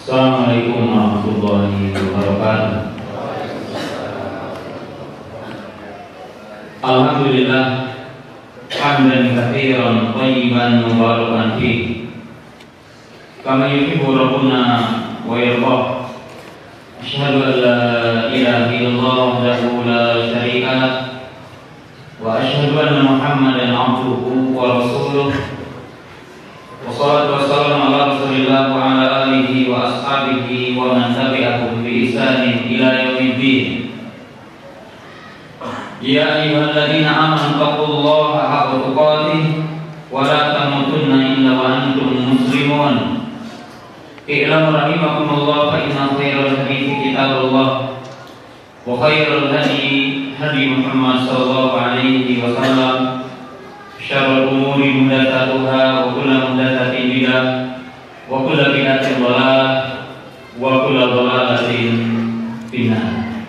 Assalamualaikum warahmatullahi wabarakatuh. Alhamdulillah hamdan katsiran thayyiban mubarakan fihi kama yuhibbu rabbuna wa yardah. Asyhadu an la ilaha illallah wahdahu la syarika lah wa asyhadu anna Muhammadan abduhu wa rasuluh. Wassalatu wassalamu ala Rasulillah wa ala alihi wa ashabihi wa man tabi'ahum bi ihsanin ila yaumiddin. Ya ayyuhalladzina amanu taqullaha haqqa tuqatih wa la tamutunna illa wa antum muslimun. I'lamu rahimakumullah fa inna khairal hadithi kitabullah wa khairal hadi hadi Muhammad sallallahu alaihi wasallam. Syarrul umuri muhdatsatuha wa kullu muhdatsatin bid'ah wa kullu bid'atin dhalalah wa kullu dhalalatin finnar.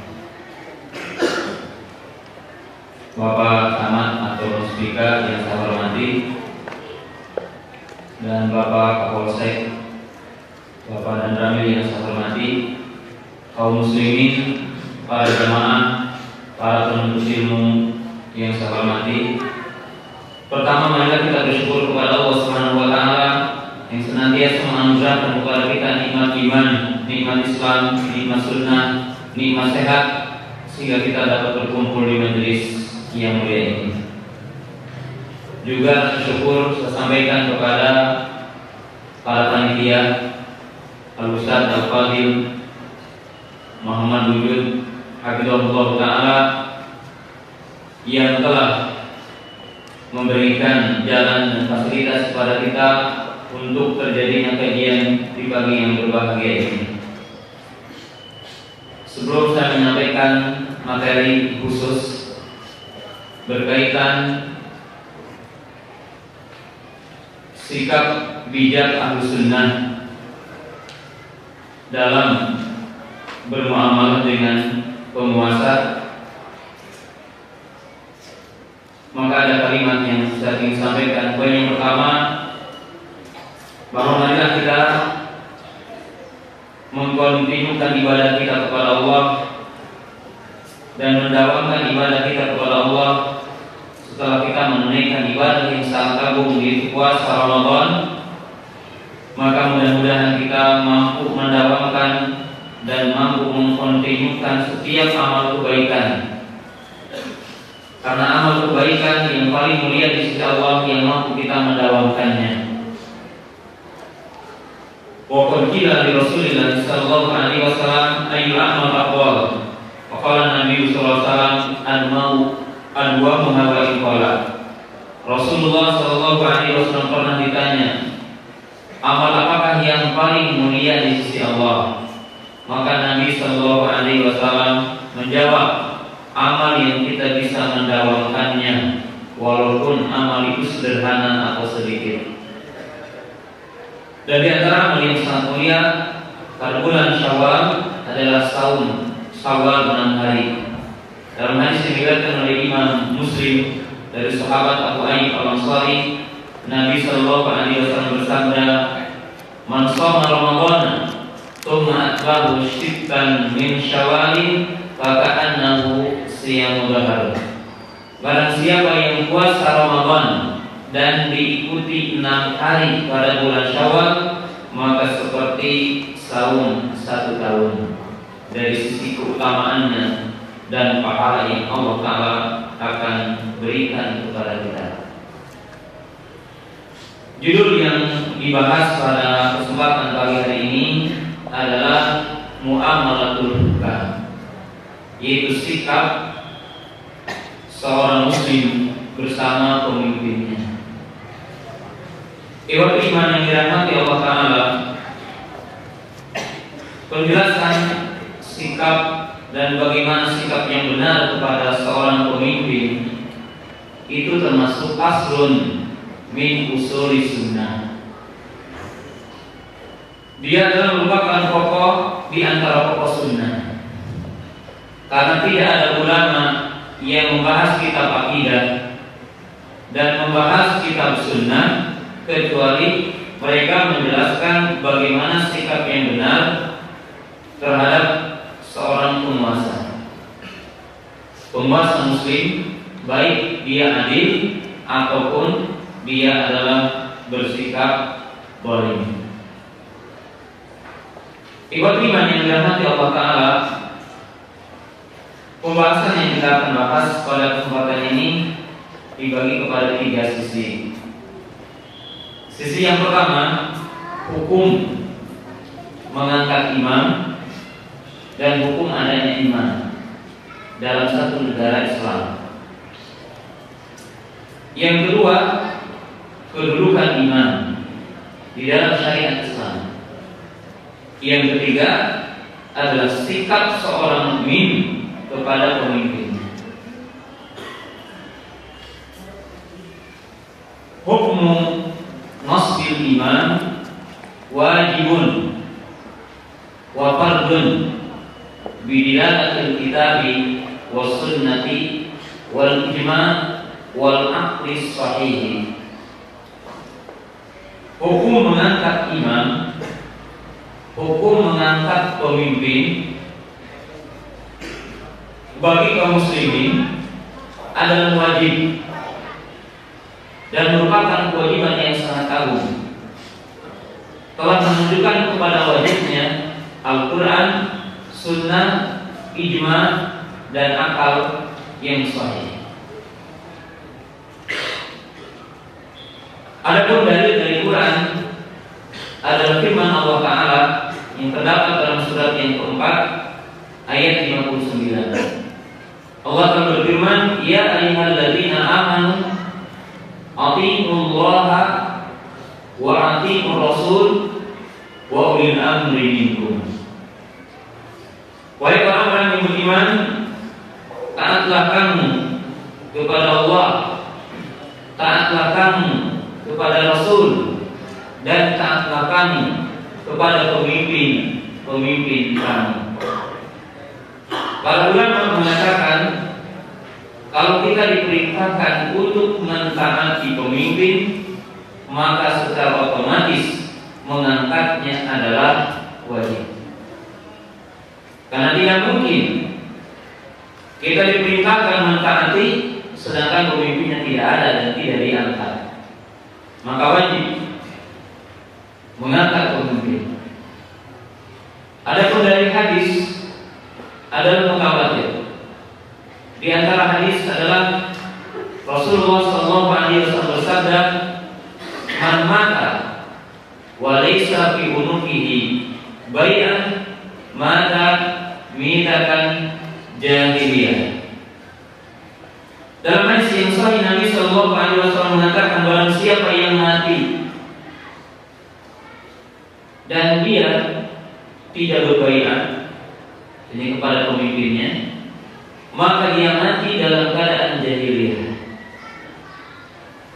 Bapak Camat atau Speaker yang saya hormati, dan Bapak Kapolsek, Bapak dan Ramil yang saya hormati, kaum muslimin, para jamaah, para penuntut ilmu yang saya hormati. Pertama, marilah kita bersyukur kepada Allah Subhanahu wa taala yang senantiasa menganugerahkan kepada kita nikmat iman, nikmat Islam, nikmat sunnah, nikmat sehat, sehingga kita dapat berkumpul di majelis yang mulia ini. Juga syukur saya sampaikan kepada para panitia, Al-Ustaz Al-Fadil Muhammad Wujud Hafizahullah Ta'ala yang telah memberikan jalan dan fasilitas kepada kita untuk terjadinya kajian di pagi yang berbahagia ini. Sebelum saya menyampaikan materi khusus berkaitan sikap bijak Ahlus Sunnah dalam bermuamalah dengan penguasa, maka ada kalimat yang saya ingin sampaikan. Poin yang pertama, bahwa marilah kita mengkontinukan ibadah kita kepada Allah dan mendawamkan ibadah kita kepada Allah setelah kita menunaikan ibadah yang sangat agung di puasa Ramadan. Maka mudah-mudahan kita mampu mendawamkan dan mampu mengkontinukan setiap amal kebaikan. Karena amal kebaikan yang paling mulia di sisi Allah yang mampu kita mendawamkannya. Wa qad qila li Rasulillah sallallahu alaihi wasallam ayyul a'mal afdal. Wa qala Nabi sallallahu alaihi wasallam anwa'u hawa qala. Rasulullah sallallahu alaihi wasallam pernah ditanya, amal apakah yang paling mulia di sisi Allah? Maka Nabi sallallahu alaihi wasallam menjawab, amal yang kita bisa mendawamkannya walaupun amal itu sederhana atau sedikit. Dan di antara amal yang sangat mulia pada bulan Syawal adalah saum Syawal 6 hari. Dalam hadis yang diriwayatkan oleh Imam Muslim dari sahabat Abu Ayyub Al-Ansari, Nabi sallallahu alaihi wasallam bersabda, "Man shoma Ramadhana tsumma atba'ahu sittan min Syawalin faka'annahu siyamu dahar." Barang siapa yang puasa Ramadan dan diikuti 6 hari pada bulan Syawal, maka seperti saum 1 tahun. Dari sisi keutamaannya dan pahala yang Allah Ta'ala akan berikan kepada kita. Judul yang dibahas pada kesempatan pagi hari ini adalah Mu'amalatul Hukam, yaitu sikap seorang muslim bersama pemimpinnya. Ikhwat iman yang dirahmati Allah Ta'ala, penjelasan sikap dan bagaimana sikap yang benar kepada seorang pemimpin itu termasuk aslun min usuli sunnah. Dia adalah merupakan pokok di antara pokok sunnah. Karena tidak ada ulama yang membahas kitab akidah dan membahas kitab sunnah kecuali mereka menjelaskan bagaimana sikap yang benar terhadap seorang penguasa muslim, baik dia adil ataupun dia adalah bersikap zalim. Ikhwati iman yang dirahmati Allah Ta'ala, pembahasan yang kita akan bahas pada kesempatan ini dibagi kepada 3 sisi. Sisi yang pertama, hukum mengangkat imam dan hukum adanya imam dalam satu negara Islam. Yang kedua, kedudukan imam di dalam syariat Islam. Yang ketiga adalah sikap seorang mukmin kepada pemimpin. Hukmu nasbil imam wajibun wa fardun bidilalatil kitabi was sunnati wal ijma' wal aqli sahih. Hukum mengangkat imam, hukum mengangkat pemimpin bagi kaum muslimin adalah wajib dan merupakan kewajiban yang sangat agung. Telah menunjukkan kepada wajibnya Al-Quran, Sunnah, Ijma, dan akal yang sahih. Adapun dalil dari Quran adalah firman Allah Ta'ala yang terdapat dalam surat yang keempat ayat 59. Allah Ta'ala berfirman, Ya ayyuhalladzina amanu atii'ullaha wa atii'ur rasul wa ulil amri minkum. Wahai orang-orang yang beriman, taatlah kamu kepada Allah, taatlah kamu kepada Rasul, dan taatlah kamu kepada pemimpin kamu. Para ulama mengatakan, kalau kita diperintahkan untuk mentaati pemimpin, maka secara otomatis mengangkatnya adalah wajib. Karena tidak mungkin kita diperintahkan mentaati sedangkan pemimpinnya tidak ada dan tidak diangkat. Maka wajib mengangkat pemimpin. Adapun dari hadis adalah mutawatir. Di antara hadis adalah Rasulullah SAW bersabda, Man mata wa laysa fi unuqihi bai'an mata mitatan jahiliyah. Dalam hadis yang sahih Nabi SAW mengatakan, barang siapa yang mati dan dia tidak berbaiat ini kepada pemimpinnya, maka dia mati dalam keadaan jahiliyah.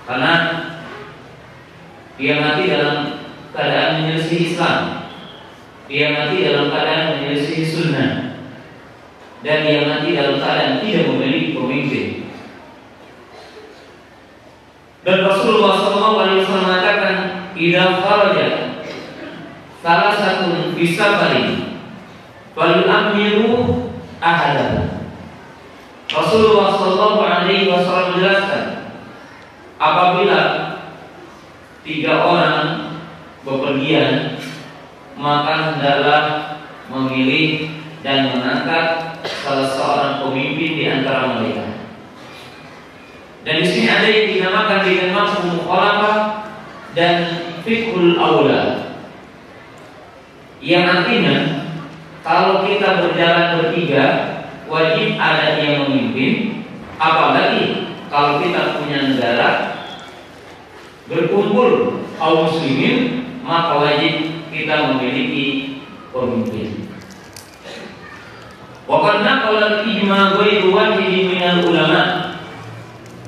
Karena dia mati dalam keadaan menyelisih Islam, dia mati dalam keadaan menyelisih sunnah, dan dia mati dalam keadaan tidak memiliki pemimpin. Dan Rasulullah SAW mengatakan, idza kharaja salah satu bisafari fal amiru ahada. Rasulullah SAW menjelaskan, apabila 3 orang bepergian, maka hendaklah memilih dan mengangkat salah seorang pemimpin di antara mereka. Dan di sini ada yang dinamakan dengan mafhum mukhalafah dan fiqhul aula, yang artinya kalau kita berjalan bertiga wajib ada yang memimpin, apalagi kalau kita punya negara berkumpul kaum muslimin, maka wajib kita memiliki pemimpin. Wa qad naqala ijma' ghairu wahidin minal ulama,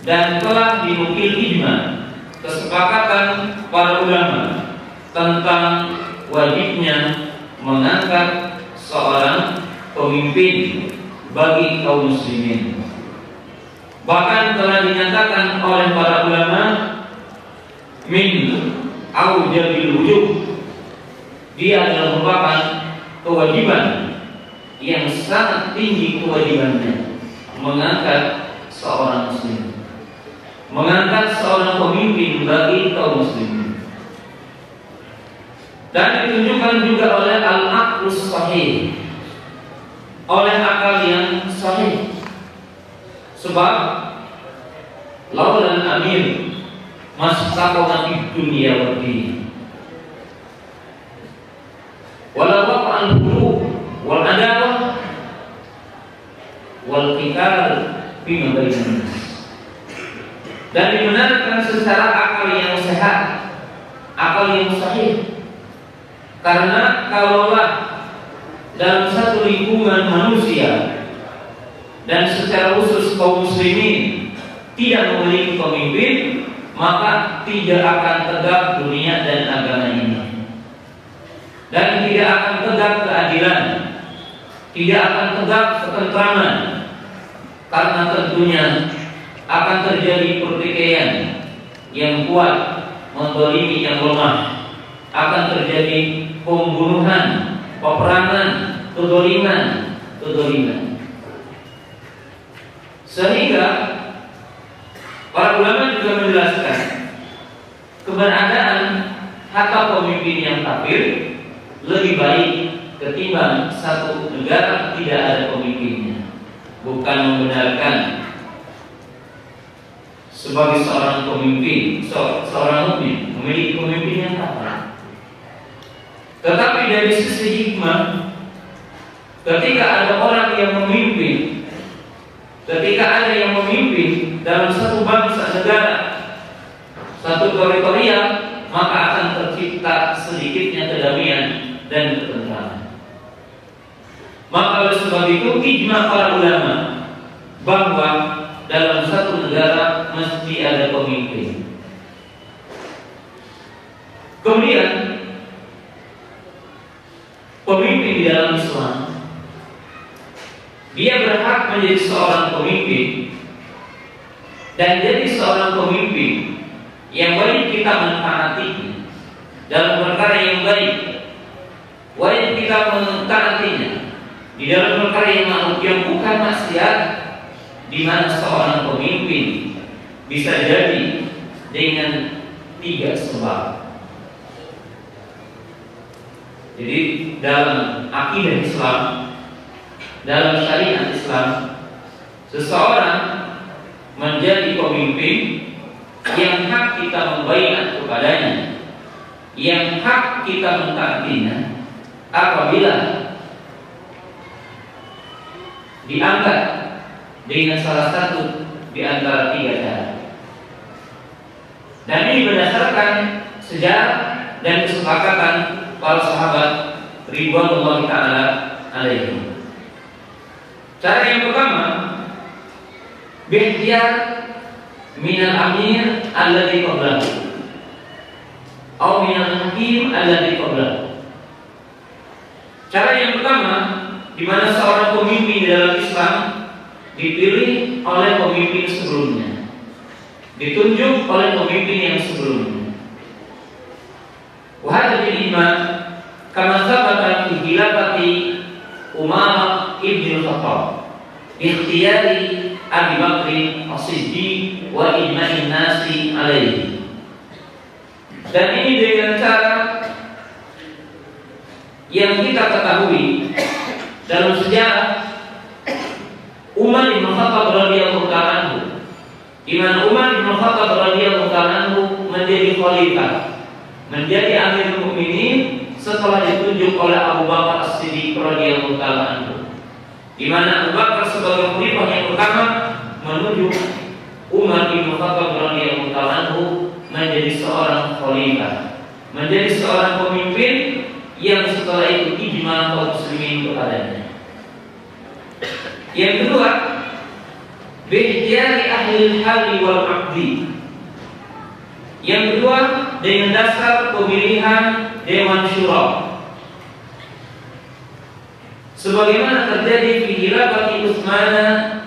dan telah dinukil ijma, kesepakatan para ulama tentang wajibnya mengangkat seorang pemimpin bagi kaum muslimin. Bahkan telah dinyatakan oleh para ulama, min aujabil wujub, dia adalah merupakan kewajiban yang sangat tinggi kewajibannya, mengangkat seorang muslim, mengangkat seorang pemimpin bagi kaum muslimin. Dan ditunjukkan juga oleh al-aqlus sahih, oleh akal yang sahih. Sebab laulal amir mastaqama fid dunya wa din, wala waqa'al qulub wal adawah wal qital bima bainan nas. Dan dibenarkan secara akal yang sehat, akal yang sahih. Karena kalaulah dalam satu lingkungan manusia dan secara khusus kaum muslimin tidak memiliki pemimpin, maka tidak akan tegak dunia dan agama ini, dan tidak akan tegak keadilan, tidak akan tegak ketentraman, karena tentunya akan terjadi pertikaian yang kuat mendolimi yang lemah, akan terjadi pembunuhan, peperangan, kedoliman. Sehingga para ulama juga menjelaskan keberadaan hatta pemimpin yang kafir lebih baik ketimbang satu negara tidak ada pemimpinnya. Bukan membenarkan sebagai seorang pemimpin, seorang mukmin memiliki pemimpin yang kafir. Tetapi dari sisi hikmah, ketika ada orang yang memimpin, ketika ada yang memimpin dalam satu bangsa negara, satu teritorial, maka akan tercipta sedikitnya kedamaian dan ketentraman. Maka oleh sebab itu ijma para ulama bahwa dalam satu negara mesti ada pemimpin. Kemudian pemimpin di dalam Islam, dia berhak menjadi seorang pemimpin, dan jadi seorang pemimpin yang wajib kita mentaati dalam perkara yang baik, wajib kita mentaatinya di dalam perkara yang bukan maksiat, di mana seorang pemimpin bisa jadi dengan 3 sebab. Jadi dalam akidah Islam, dalam syariat Islam, seseorang menjadi pemimpin yang hak kita membaiat kepadanya, yang hak kita mentaatinya, apabila diangkat dengan salah satu di antara 3 cara. Dan ini berdasarkan sejarah dan kesepakatan para sahabat ridwanullah ta'ala alaihim. Cara yang pertama, bihtiar minal amir alladhi qablahu atau minal hakim alladhi qablahu. Cara yang pertama, di mana seorang pemimpin dalam Islam dipilih oleh pemimpin sebelumnya, ditunjuk oleh pemimpin yang sebelumnya. Wahada bil iman kama sabata fi khilafati Umar ibn Khattab ikhtiyari Abi Bakr as-Siddiq wa ijma'in nasi alaihi. Dan ini dengan cara yang kita ketahui dalam sejarah Umar bin Khattab radhiyallahu anhu, di mana Umar bin Khattab radhiyallahu anhu menjadi khalifah, menjadi Amirul Mukminin setelah ditunjuk oleh Abu Bakar As-Siddiq radhiyallahu anhu, di mana Abu Bakar sebagai khalifah yang pertama menunjuk Umar bin Khattab radhiyallahu anhu menjadi seorang khalifah, menjadi seorang pemimpin yang setelah itu ijma kaum muslimin kepadanya. Yang kedua, bihtiyari ahli al-hal wal 'aqdi. Yang kedua, dengan dasar pemilihan Dewan Syura, sebagaimana terjadi di khilafah Utsman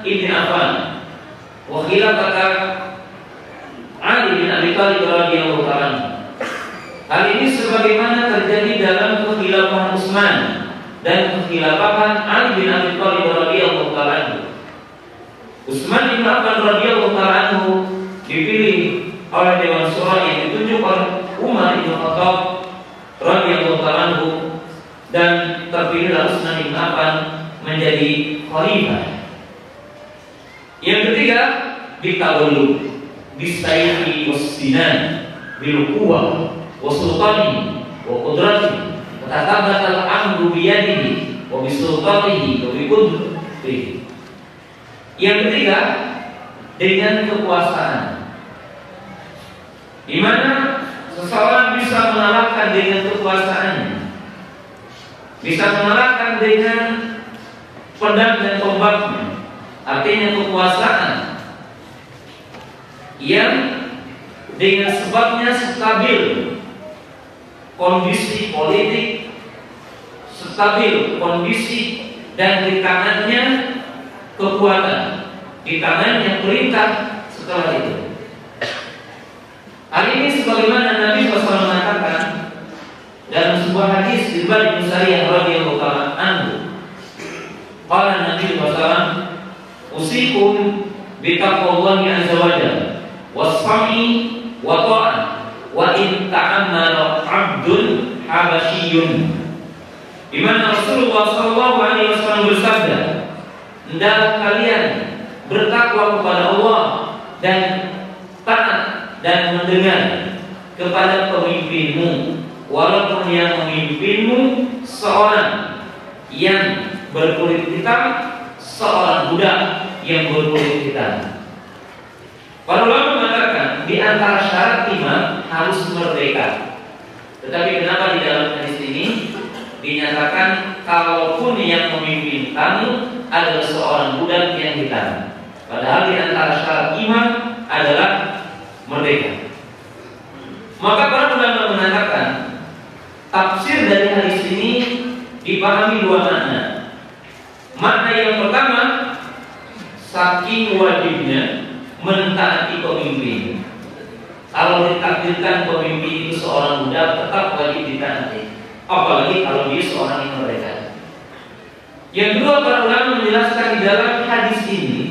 ibn Affan wa khilafah Ali bin Abi Thalib radhiyallahu anhu. Hal ini sebagaimana terjadi dalam kekhilafahan Utsman dan kekhilafahan Ali bin Abi Thalib radhiyallahu ta'ala anhu. Utsman bin Affan radhiyallahu ta'ala anhu dipilih oleh Dewan Syura yang ditunjuk oleh Umar bin Khattab radhiyallahu ta'ala anhu, dan terpilihlah Utsman bin Affan menjadi khalifah. Yang ketiga, bitawallu bisayfi was-sinan bil quwwah wa sultani wa qudrati wa tatabatal amru bi yadihi wa bi sultanihi wa bi qudratihi. Yang ketiga, dengan kekuasaan, di mana seseorang bisa mengalahkan dengan kekuasaannya, bisa mengalahkan dengan pedang dan tombaknya. Artinya kekuasaan yang dengan sebabnya stabil kondisi politik, stabil kondisi, dan di tangannya kekuatan, di tangannya perintah setelah itu. Hal ini sebagaimana Nabi SAW mengatakan dalam sebuah hadis riwayat Musa'iyah radhiyallahu ta'ala anhu. Qala Nabi SAW, usikum bitaqwallahi azza wa jalla was-sam'i wa ta'ah wa in ta'ammara 'abdun habasyiyun. Di mana Rasulullah sallallahu alaihi wasallam bersabda, hendaklah kalian bertakwa kepada Allah dan taat dan mendengar kepada pemimpinmu, walaupun yang memimpinmu seorang yang berkulit hitam, seorang budak yang berkulit hitam. Para ulama mengatakan di antara syarat imam harus merdeka. Tetapi kenapa di dalam hadis ini dinyatakan kalaupun yang memimpin kamu adalah seorang budak yang hitam? Padahal di antara syarat imam adalah merdeka. Maka para ulama mengatakan tafsir dari hadis ini dipahami dua makna. Makna yang pertama, saking wajibnya mentaati pemimpin. Kalau ditakdirkan pemimpin itu seorang budak, tetap wajib ditaati. Apalagi kalau dia seorang yang merdeka. Yang kedua, para ulama menjelaskan di dalam hadis ini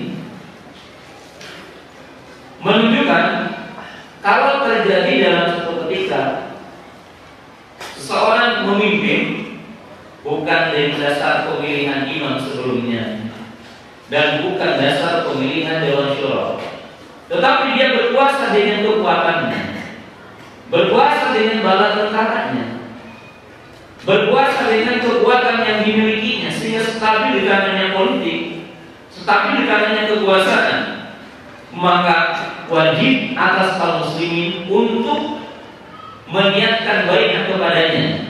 menunjukkan kalau terjadi dalam suatu ketika seseorang memimpin bukan dari dasar pemilihan imam sebelumnya dan bukan dasar pemilihan Dewan Syura, tetapi dia berkuasa dengan kekuatannya, berkuasa dengan bala tentaranya, berkuasa dengan kekuatan yang dimilikinya, sehingga stabil di tangannya politik, stabil di tangannya kekuasaan. Maka wajib atas kaum muslimin untuk meniatkan baik kepadanya,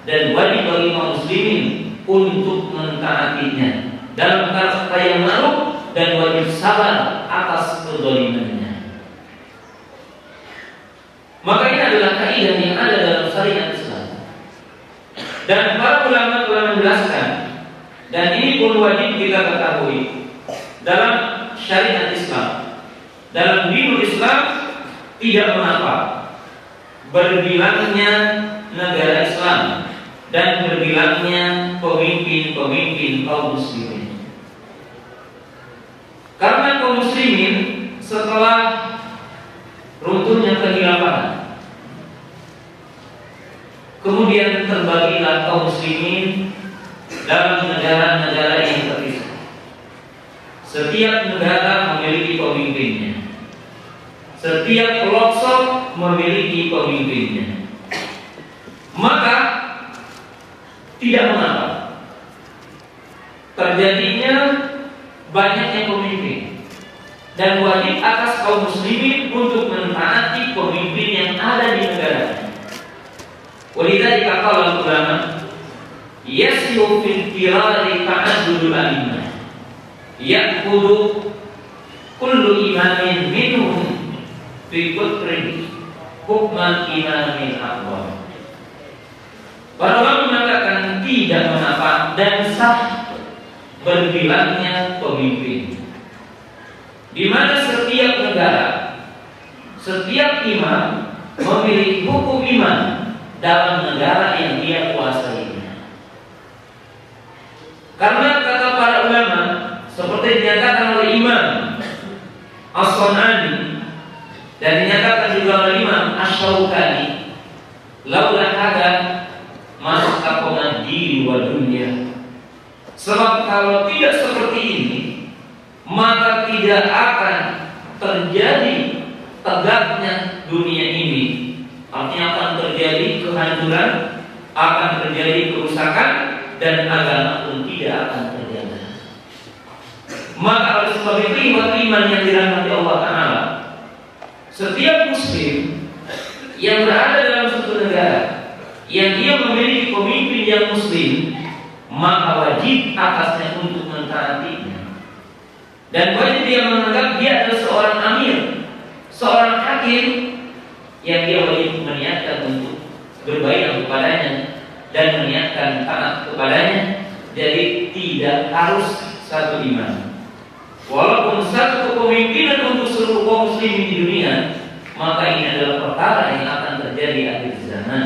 dan wajib bagi kaum muslimin untuk mentaatinya dalam kata yang ma'ruf, dan wajib sabar atas kezalimannya. Maka ini adalah kaidah yang ada dalam syariat Islam, dan para ulama telah menjelaskan, dan ini pun wajib kita ketahui dalam syariat Islam. Dalam dinul Islam tidak mengapa berbilangnya negara Islam dan berbilangnya pemimpin-pemimpin kaum muslimin. Karena kaum muslimin setelah runtuhnya kehilafahan, kemudian terbagilah kaum muslimin dalam negara-negara yang terpisah. Setiap negara memiliki pemimpinnya. Setiap pelosok memiliki pemimpinnya. Maka tidak mengapa terjadinya banyaknya pemimpin, dan wajib atas kaum muslimin untuk mentaati pemimpin yang ada di negaranya. Walidhalika qala ulama yasiru fil qirari ta'addudul a'immah ya'khudhu kullu imamin minhum fi qutri hukman imamin akbar. Para ulama mengatakan tidak mengapa dan sah berbilangnya pemimpin, di mana setiap negara, setiap imam memiliki hukum imam dalam negara yang dia kuasai. Karena kata para ulama seperti dinyatakan oleh Imam As-Sunani dan dinyatakan juga oleh Imam Asy-Syaukani, laula hada mastaqama din wa dunya. Sebab kalau tidak seperti ini, maka tidak akan terjadi tegaknya dunia ini. Artinya akan terjadi kehancuran, akan terjadi kerusakan, dan agama pun tidak akan terjaga. Maka oleh sebab itu iman yang dirahmati Allah Ta'ala, setiap muslim yang berada dalam suatu negara yang dia memiliki pemimpin yang muslim, maka wajib atasnya untuk mentaatinya. Dan wajib dia menganggap dia adalah seorang amir, seorang hakim yang dia wajib meniatkan untuk berbaik kepadanya dan meniatkan taat kepadanya. Jadi tidak harus satu iman. Walaupun satu kepemimpinan untuk seluruh kaum muslimin di dunia, maka ini adalah perkara yang akan terjadi akhir zaman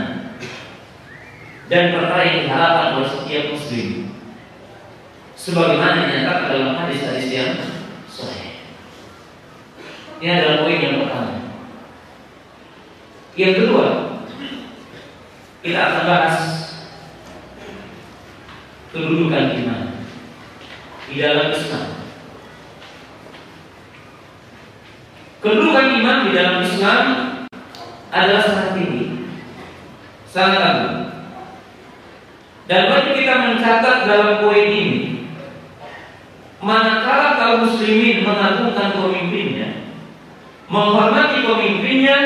dan perkara yang diharapkan oleh setiap muslim, sebagaimana dinyatakan dalam hadis-hadis yang sahih. Ini adalah poin yang pertama. Yang kedua, kita akan bahas kedudukan iman di dalam Islam. Kedudukan iman di dalam Islam adalah sangat tinggi, sangat agung. Dan wajib kita mencatat dalam poin ini, manakala kaum muslimin mengagungkan pemimpinnya, menghormati pemimpinnya,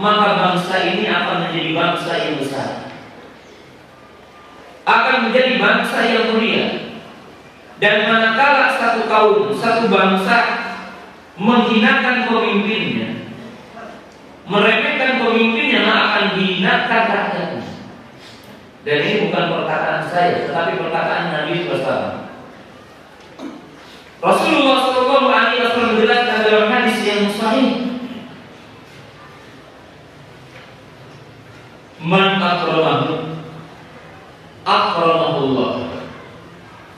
maka bangsa ini akan menjadi bangsa yang besar, akan menjadi bangsa yang mulia. Dan manakala satu kaum, satu bangsa menghinakan pemimpinnya, meremehkan pemimpinnya, maka akan dihinakan rakyatnya. Dan ini bukan perkataan saya, tetapi perkataan Nabi SAW. Rasulullah SAW menjelaskan dalam hadis yang sahih, man akramahu akramahullah,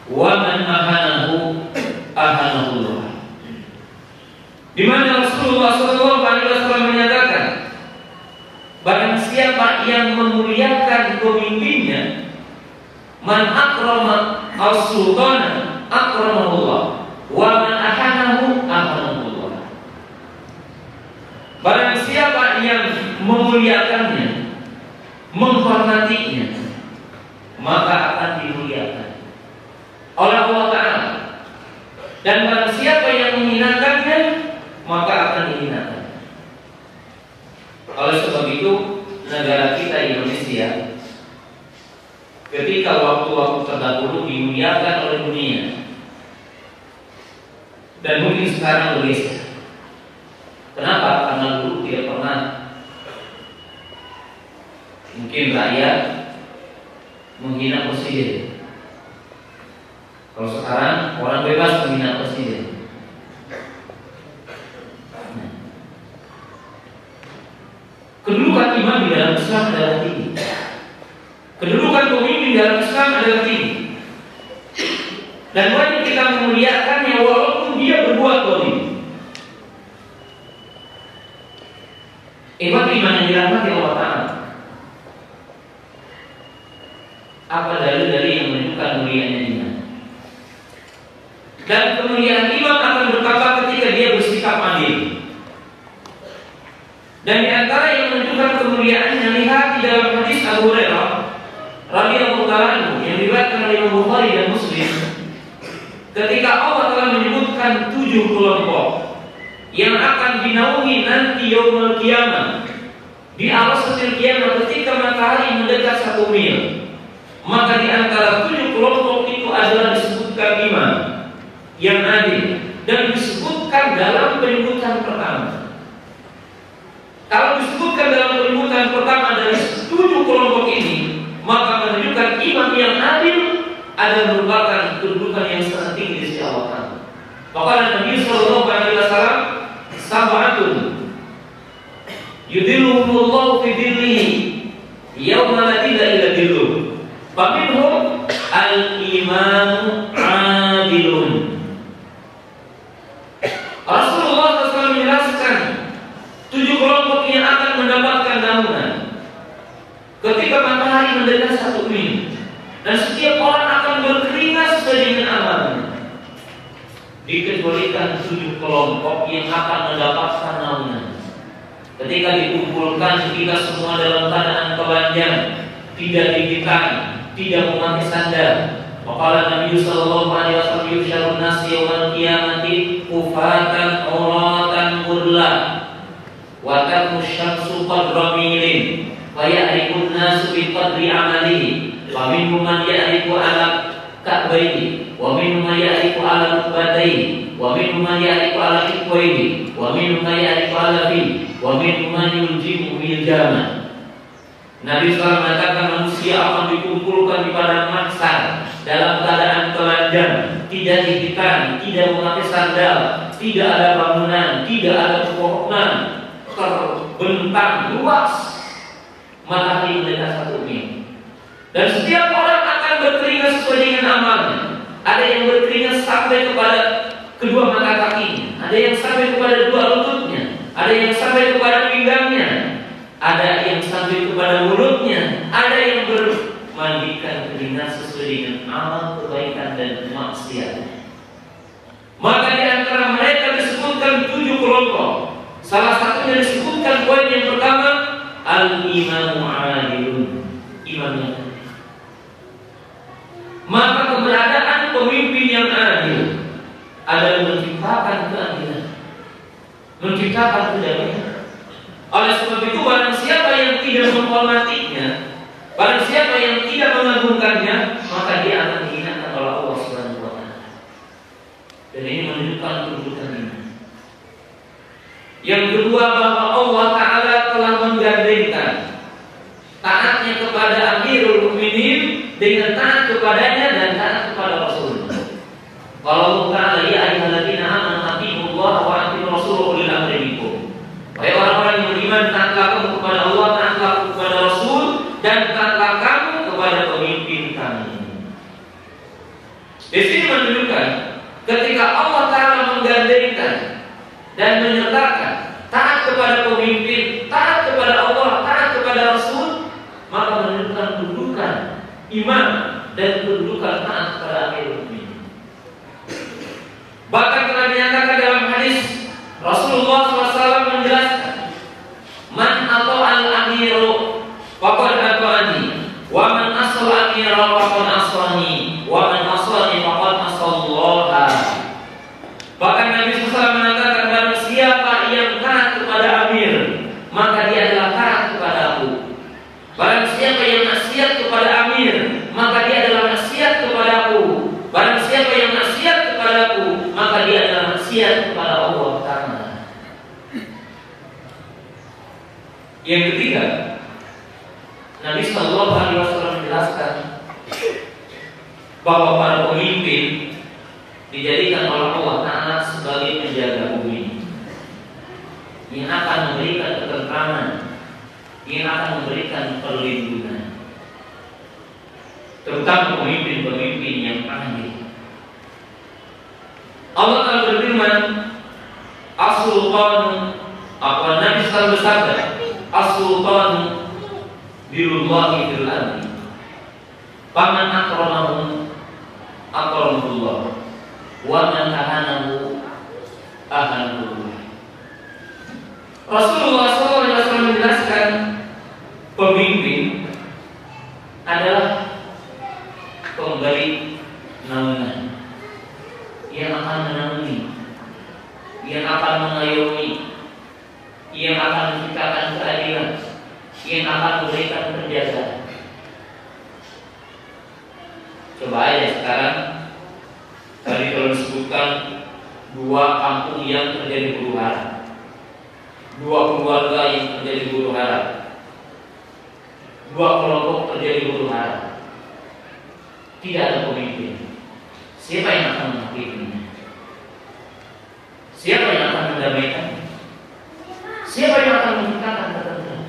wa man ahanahu ahanahullah. Di mana Rasulullah SAW menyatakan, barang siapa yang memuliakan pemimpinnya, man akrama as-sultana akramahullah, wa man ahanahu ahanahullah. Barang siapa yang memuliakannya, menghormatinya, maka akan dimuliakan oleh Allah Ta'ala. Dan barang siapa yang menghinakannya, maka akan dihinakan. Oleh sebab itu, negara kita Indonesia ketika waktu-waktu terdahulu dimuliakan oleh dunia, dan mungkin sekarang bergeser. Kenapa? Karena dulu tidak pernah mungkin rakyat menghina presiden. Kalau sekarang orang bebas menghina presiden. Kedudukan iman di dalam Islam adalah tinggi. Kedudukan pemimpin di dalam Islam adalah tinggi. Dan wajib kita memuliakannya walaupun dia berbuat zalim. Iman yang dirahmati Allah Ta'ala. Apa dalil-dalil yang menunjukkan mulianya iman? Dan kemuliaan iman akan bertambah ketika dia bersikap adil. Dan di antara yang menunjukkan kemuliaannya, lihat di dalam hadis Abu Hurairah radhiyallahu anhu yang diriwayatkan oleh Imam Bukhari dan Muslim, ketika Allah telah menyebutkan 7 kelompok yang akan dinaungi nanti yaumul qiyamah, di alas setir kiamat ketika matahari mendekat 1 mil, maka di antara 7 kelompok itu adalah disebutkan iman yang adil dan disebutkan dalam penyebutan pertama. Kalau disebutkan dalam penyebutan pertama dari 7 kelompok ini, maka menunjukkan iman yang adil adalah merupakan kedudukan yang sangat tinggi di sisi Allah Ta'ala. Maka Nabi Sallallahu Alaihi Wasallam, sab'atun yudhilluhumullahu fi dhillihi yauma la dhilla illa dhilluh. Faminhum al-imanu 'adilun. Rasulullah SAW menjelaskan 7 kelompok yang akan mendapatkan naungan ketika matahari mendekat 1 mil, dan setiap orang akan berkeringat sesuai dengan amalnya. Dikecualikan 7 kelompok yang akan mendapatkan naungan ketika dikumpulkan kita semua dalam keadaan telanjang, tidak digital, tidak memakai sandal. Maka Nabi sallallahu alaihi wasallam yusyarun nasi yaumal qiyamati kufatan uratan ghurla wa taqush syamsu qadra milin wa ya'rifun nasu bi qadri amalihi wa minhum man ya'rifu ala ka'bayhi wa minhum man ya'rifu ala rukbatayhi wa minhum man ya'rifu ala ikwayhi wa minhum man ya'rifu ala fi wa minhum man yuljimu bil jama. Nabi SAW mengatakan manusia akan dikumpulkan di padang mahsyar dalam keadaan telanjang, tidak dihitan, tidak memakai sandal, tidak ada bangunan, tidak ada pepohonan, terbentang luas, matahari mendekat 1 mil. Dan setiap orang akan berkeringat sesuai dengan amalnya. Ada yang berkeringat sampai kepada kedua mata kakinya, ada yang sampai kepada 2 lututnya, ada yang sampai kepada pinggangnya, ada yang sampai kepada mulutnya, ada yang bermandikan keringat sesuai dengan amal kebaikan dan maksiat. Maka di antara mereka disebutkan 7 kelompok. Salah satunya disebutkan poin yang pertama, al-imanu 'adilun, iman yang adil. Maka keberadaan pemimpin yang adil adalah menciptakan keadilan, menciptakan kedamaian. Oleh sebab itu, barang siapa yang tidak menghormatinya, barang siapa yang tidak mengagungkannya, maka dia akan dihinakan oleh Allah Subhanahu wa taala. Dan ini menunjukkan kedudukan iman. Yang kedua, bahwa Allah Ta'ala telah menggandengkan taatnya kepada Amirul Mukminin dengan taat kepadanya dan taat kepada Rasul. Kalau Allah Ta'ala, ya ayyuhalladzina amanu atiiullaha wa atiiur rasul ulil amri minkum. Wahai orang-orang yang beriman, taatlah kamu kepada Allah, taatlah kepada Rasul, dan taatlah kamu kepada pemimpin kami. Di sini menunjukkan ketika Allah Ta'ala menggandengkan dan menyertakan taat kepada pemimpin, taat kepada Allah, taat kepada Rasul, maka menunjukkan kedudukan iman dan kedudukan taat kepada Amirul Mukminin. Bahkan telah dinyatakan dalam hadis Rasulullah SAW menjelaskan, man ata'al amiru faqad ata'ani, wa man asal amira faqad asani, wa man asani faqad asallaha. Bahkan Nabi SAW mengatakan, barang siapa yang taat kepada amir, maka dia adalah taat kepada aku. Barang siapa yang maksiat kepada amir, maka dia adalah maksiat kepada aku. Barang siapa yang maksiat kepada aku, maka dia adalah maksiat kepada Allah Ta'ala. Yang ketiga, Nabi Sallallahu Alaihi Wasallam menjelaskan bahwa para pemimpin dijadikan oleh Allah Ta'ala sebagai penjaga bumi, yang akan memberikan ketentraman, yang akan memberikan perlindungan, terutama pemimpin-pemimpin yang adil. Allah Ta'ala berfirman, as-sultanu, apa Nabi SAW bersabda, as-sultanu birullahi fil ardi, faman akramahu akramahullah, wa man ahanahu ahanahullah. Rasulullah SAW menjelaskan pemimpin adalah pemberi naungan, yang akan menaungi, yang akan mengayomi, yang akan menciptakan keadilan, yang akan memberikan penjagaan. Coba aja sekarang, tadi kalau disebutkan 2 kampung yang terjadi huru-hara, 2 keluarga yang terjadi huru-hara, 2 kelompok terjadi huru-hara, tidak ada pemimpin. Siapa yang akan menghakiminya? Siapa yang akan mendamaikan? Siapa yang akan menciptakan ketentraman?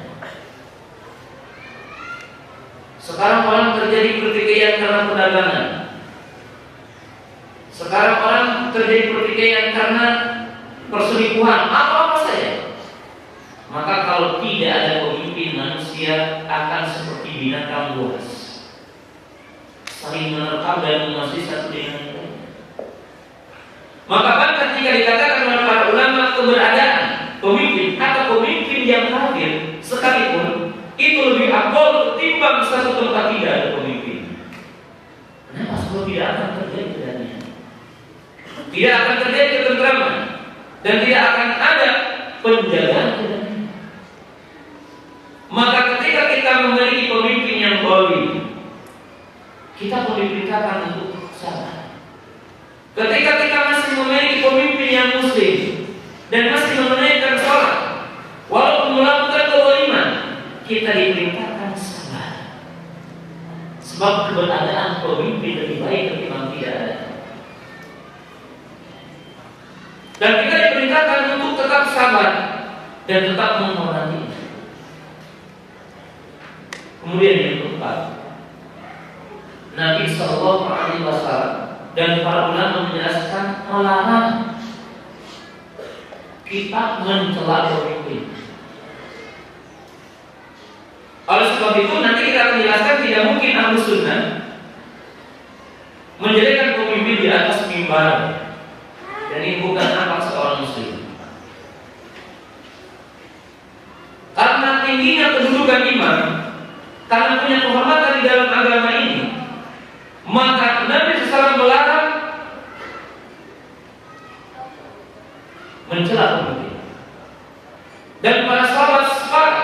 pertikaian karena perdagangan. Sekarang orang terjadi pertikaian karena perselingkuhan, apa-apa saja. Maka kalau tidak ada pemimpin, manusia akan seperti binatang buas, saling menerkam dan menguasai satu dengan yang lain. Maka ketika dikatakan oleh para ulama keberadaan pemimpin atau pemimpin yang kafir sekalipun itu lebih afdal ketimbang satu tempat tidak ada pemimpin. Kenapa? Sebab tidak akan terjadi keadaan, tidak akan terjadi ketentraman, dan tidak akan ada penjagaan keadaan. Maka ketika kita memiliki pemimpin yang zalim, kita perlu diperintahkan untuk sabar. Ketika kita masih memiliki pemimpin yang muslim dan masih menunaikan sholat, walaupun melakukan kezaliman, kita diperintahkan sabar. Sebab keberadaan pemimpin lebih baik ketimbang tidak ada. Dan kita diperintahkan untuk tetap sabar dan tetap menghormati. Kemudian yang keempat, Nabi Sallallahu Alaihi Wasallam dan para ulama menjelaskan melarang kita mencela pemimpin. Oleh sebab itu nanti kita akan jelaskan tidak mungkin Ahlus Sunnah menjadikan pemimpin di atas mimbar. Dan ini bukan hak seorang muslim. Karena tingginya kedudukan imam, karena punya kehormatan di dalam agama ini, maka Nabi SAW melarang mencela pemimpin. Dan para sahabat sepakat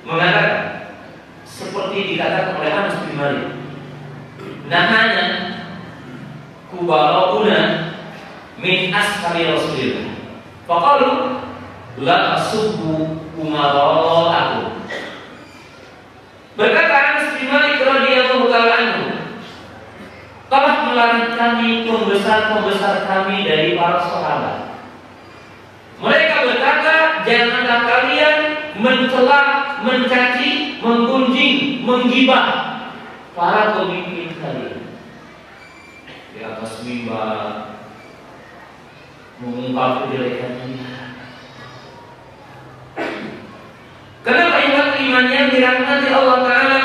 mengatakan seperti dikatakan oleh Anas bin Malik, nahana kubarauna min ashabi Rasulillah. Faqalu la asubbu umara'akum. Berkata Anas bin Malik radhiyallahu ta'ala anhu, telah melarang kami pembesar-pembesar kami dari para sahabat. Mereka berkata, janganlah kalian mencela, mencaci, menggunjing, menggibah para pemimpin kalian. Di atas mimbar mengungkap kejelekannya. Kenapa iman yang dirahmati Allah Ta'ala?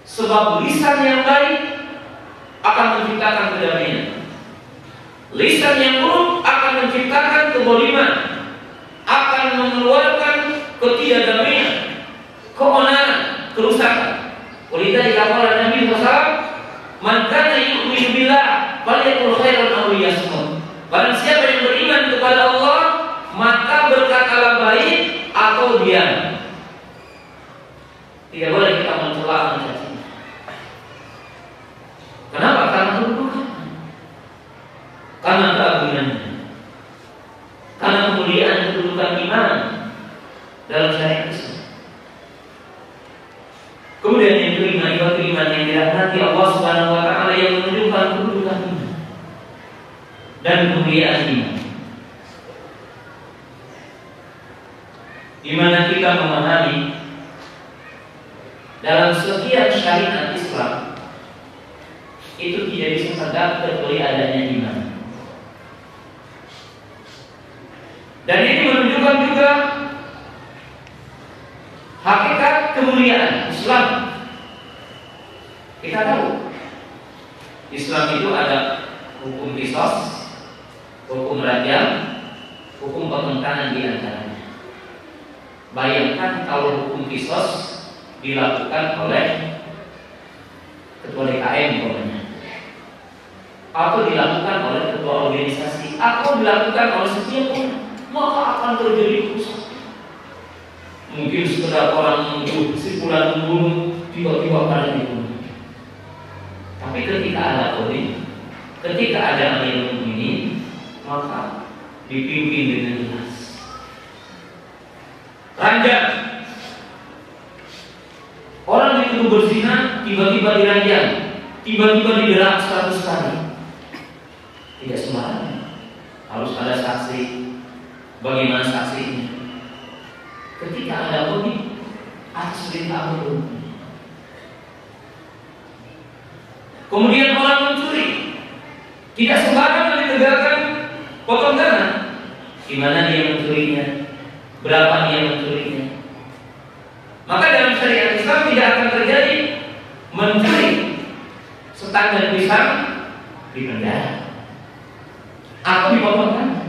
Sebab lisan yang baik akan menciptakan kedamaian. Lisan yang buruk akan menciptakan kezaliman, akan mengeluarkan ketidakdamaian, keonaran, kerusakan. Walidha qala Nabi SAW, man kana yu'minu billah falyaqul khairan aw liyasmut. Barang siapa yang beriman kepada Allah, maka berkatalah baik atau diam. Tidak boleh kita mencela, mencaci. Kenapa? Karena kedudukan, karena keagungannya, karena kemuliaan kedudukan iman dalam syariat Islam. Kemudian yang kelima, ibadah iman yang dirahmati Allah Subhanahu wa Ta'ala yang menunjukkan kedudukan iman dan kemuliaan iman. Di mana kita memahami dalam setiap syariat Islam itu tidak bisa tegak kecuali adanya iman. Dan ini menunjukkan juga hakikat kemuliaan Islam. Kita tahu Islam itu ada hukum qisas, hukum rajam, hukum pengentanan di antaranya. Bayangkan kalau hukum qisas dilakukan oleh ketua DKM umpamanya, atau dilakukan oleh ketua organisasi, atau dilakukan oleh setiap orang, maka akan terjadi kerusakan. Mungkin sekedar orang menuduh kesimpulan membunuh, tiba-tiba pada dibunuh. Tapi ketika ada kode, ketika ada amirul mukminin, maka dipimpin dengan jelas. Ranjang, orang dituduh berzina, tiba-tiba diranjang, tiba-tiba diderang 100 kali. Tidak sembarangan, harus ada saksi. Bagaimana saksinya? Ketika ada kode, atas perintah Allah. Kemudian orang mencuri, tidak sembarangan ditegakkan potong tangan. Di mana dia mencurinya, berapa dia mencurinya. Maka dalam syariat Islam tidak akan terjadi mencuri setangga pisang di penjara atau dipotong tangan.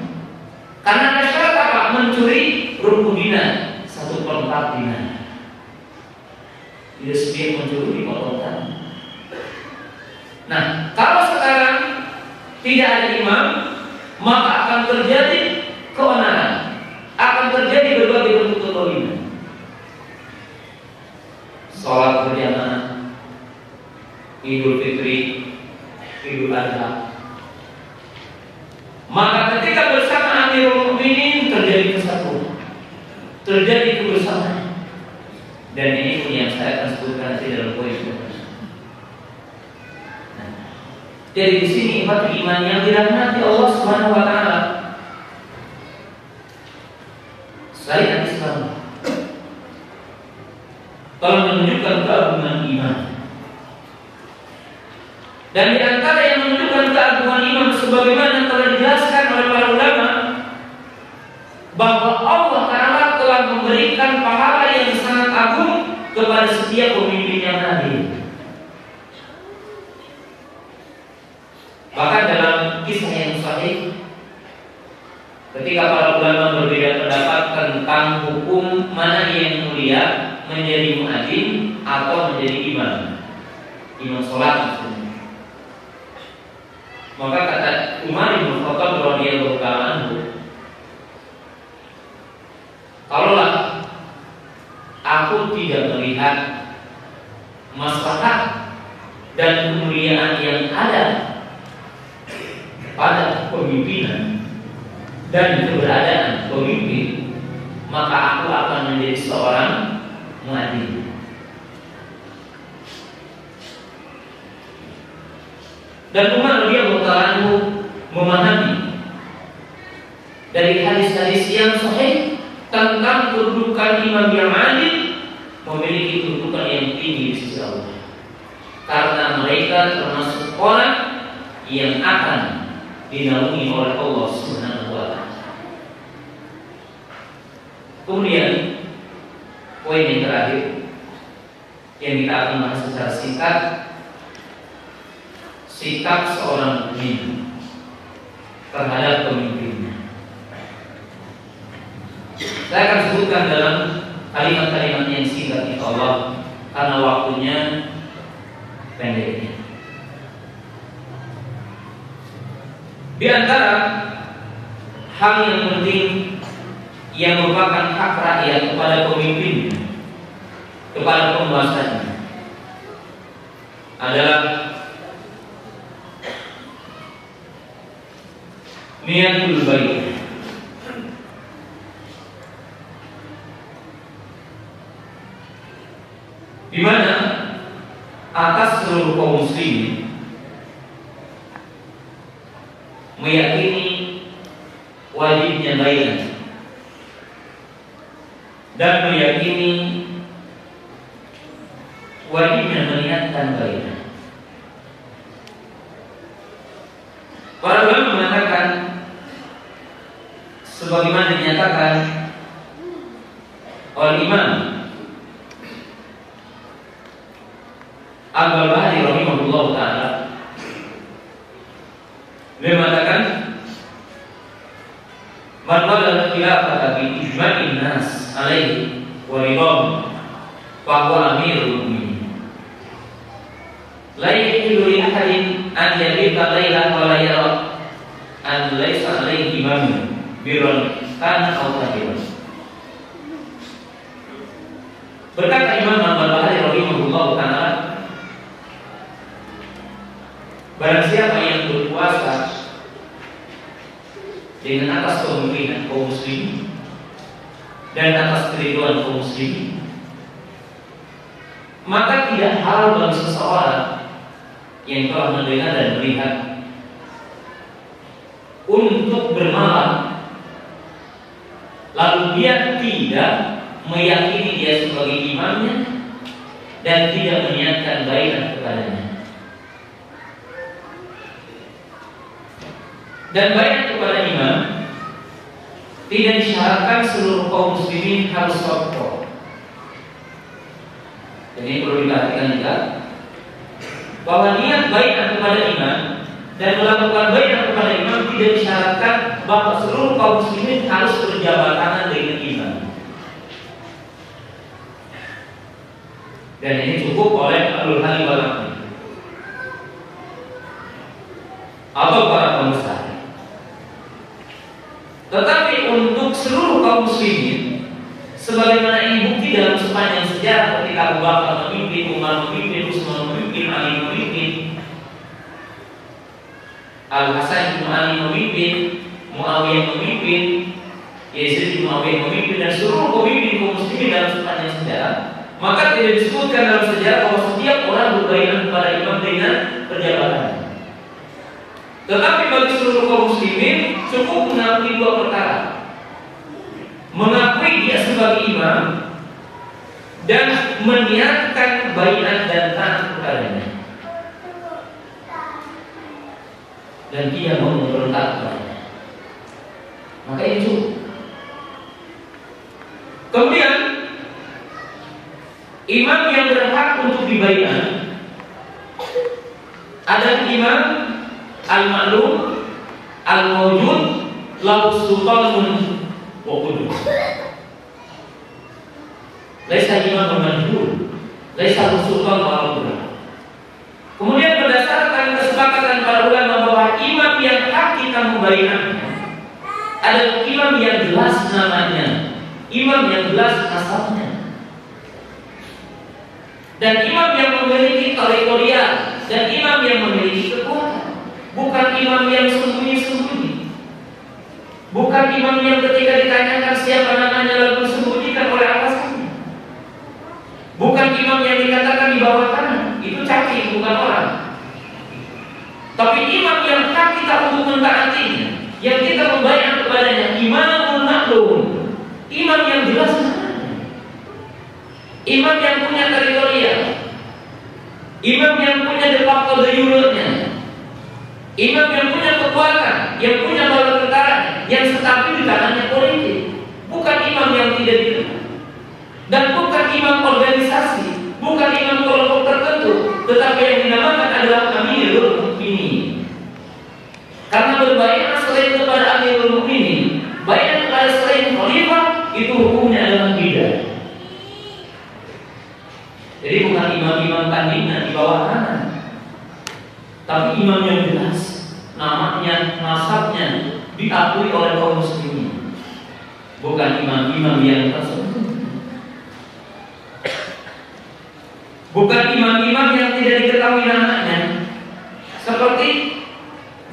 Karena ada syarat apa? Mencuri rukun dinar 1/4 dinar. Tidak setiap mencuri dipotong tangan. Nah, kalau sekarang tidak ada imam, maka akan terjadi keonaran, akan terjadi berbagai bentuk kezaliman. Sholat berjamaah, Idul Fitri, Idul Adha. Maka ketika bersama Amirul Mukminin terjadi kesatuan, terjadi kebersamaan. Dan ini pun yang saya akan sebutkan nanti dalam poin. Jadi di sini iman yang dirahmati Allah Subhanahu wa taala. Syariat Islam telah menunjukkan keagungan iman. Dan di antara yang menunjukkan keagungan iman sebagaimana telah dijelaskan oleh para ulama bahwa Allah Ta'ala telah memberikan pahala yang sangat agung kepada setiap pemimpin yang hadir. Bahkan dalam kisah yang sahih, ketika para ulama berbeda pendapat tentang hukum mana yang mulia, menjadi muadzin atau menjadi imam sholat maksudnya. Maka kata Umar bin Khattab radhiyallahu anhu, kalaulah aku tidak melihat maslahat dan kemuliaan yang ada pada pemimpinan dan keberadaan pemimpin, maka aku akan menjadi seorang muadzin. Dan Umar radhiyallahu anhu memahami dari hadis-hadis yang sahih tentang kedudukan imam yang adil memiliki kedudukan yang tinggi di sisi Allah, karena mereka termasuk orang yang akan dinaungi oleh Allah Subhanahu wa taala. Kemudian poin yang terakhir yang kita akan bahas secara singkat, sikap seorang mukmin terhadap pemimpinnya. Saya akan sebutkan dalam kalimat-kalimat yang singkat insyaallah karena waktunya pendek. Di antara hal yang penting yang merupakan hak rakyat kepada pemimpin, kepada penguasanya adalah niatul baik. Di mana atas seluruh kaum muslimin meyakini wajibnya baik dan meyakini wajibnya meniatkan baik. Para ulama mengatakan sebagaimana dinyatakan oleh Imam Al-Barbahari rahimahullah ta'ala, beliau mengatakan man wala khilafata bi ijma'in nas alaihi wa ridham fa huwa amirul mu'minin la yahilu li ahadin an yabita laylan wa la yara an laysa alaihi imamun birran kana aw fajran. Berkata Imam Al-Barbahari rahimahullah ta'ala, barang siapa yang berpuasa dengan atas kepemimpinan kaum muslimin dan atas keriduan kaum muslimin, maka tidak halal bagi seseorang yang telah mendengar dan melihat untuk bermalam lalu dia tidak meyakini dia sebagai imamnya dan tidak meniatkan baiat kepadanya. Dan baiat kepada imam tidak disyaratkan seluruh kaum muslimin harus sokko. Jadi perlu diperhatikan juga bahwa niat baiat kepada imam dan melakukan baiat kepada imam tidak disyaratkan bahwa seluruh kaum muslimin harus berjabat tangan dengan imam. Dan ini cukup oleh ahlul hal wal aqd atau para pengusaha. Tetapi untuk seluruh kaum muslimin, sebagaimana ini bukti dalam sepanjang sejarah ketika Abu Bakar memimpin, Umar memimpin, Utsman memimpin, Ali memimpin, Al-Hasan bin Ali memimpin, Muawiyah memimpin, Yazid bin Muawiyah memimpin, dan seluruh pemimpin kaum muslimin dalam sepanjang sejarah, maka tidak disebutkan dalam sejarah bahwa setiap orang berbaiat kepada imam dengan perjabatan. Tetapi bagi seluruh kaum muslimin cukup mengakui dua perkara: mengakui dia sebagai imam dan meniatkan baiat dan taat kepadanya, dan tidak mau memberontak kepadanya. Maka itu cukup. Kemudian imam yang berhak untuk dibaiat adalah imam al-ma'lum al-mawjud lahu sultanun wa qudus. Laisa imam majhul, laisa sultan wa qudus. Kemudian berdasarkan kesepakatan para ulama bahwa imam yang hak kita membaiatnya adalah imam yang jelas namanya, imam yang jelas nasabnya, dan imam yang memiliki teritorial, dan imam yang memiliki kekuatan. Bukan imam yang sembunyi-sembunyi, bukan imam yang ketika ditanyakan siapa namanya lalu disembunyikan oleh atasannya, bukan imam yang dikatakan di bawah tanah, itu caci, bukan orang. Tapi imam yang hak kita untuk mentaatinya, yang kita membaiat kepadanya, imamul maklum, imam yang jelas namanya, imam yang punya teritorial, imam yang punya de facto de jure-nya, imam yang punya kekuatan, yang punya bala tentara, yang stabil di tangannya politik, bukan imam yang tidak dikenal, dan bukan imam organisasi, bukan imam kelompok tertentu, tetapi yang dinamakan adalah Amirul Mukminin. Karena berbaiat selain kepada Amirul Mukminin, baiat kepada selain khalifah, itu hukumnya adalah bidah. Jadi bukan imam-imam tandingan di bawah tanah, tapi imam yang jelas namanya, nasabnya diakui oleh kaum muslimin, bukan imam-imam yang tersembunyi, bukan imam-imam yang tidak diketahui namanya. Seperti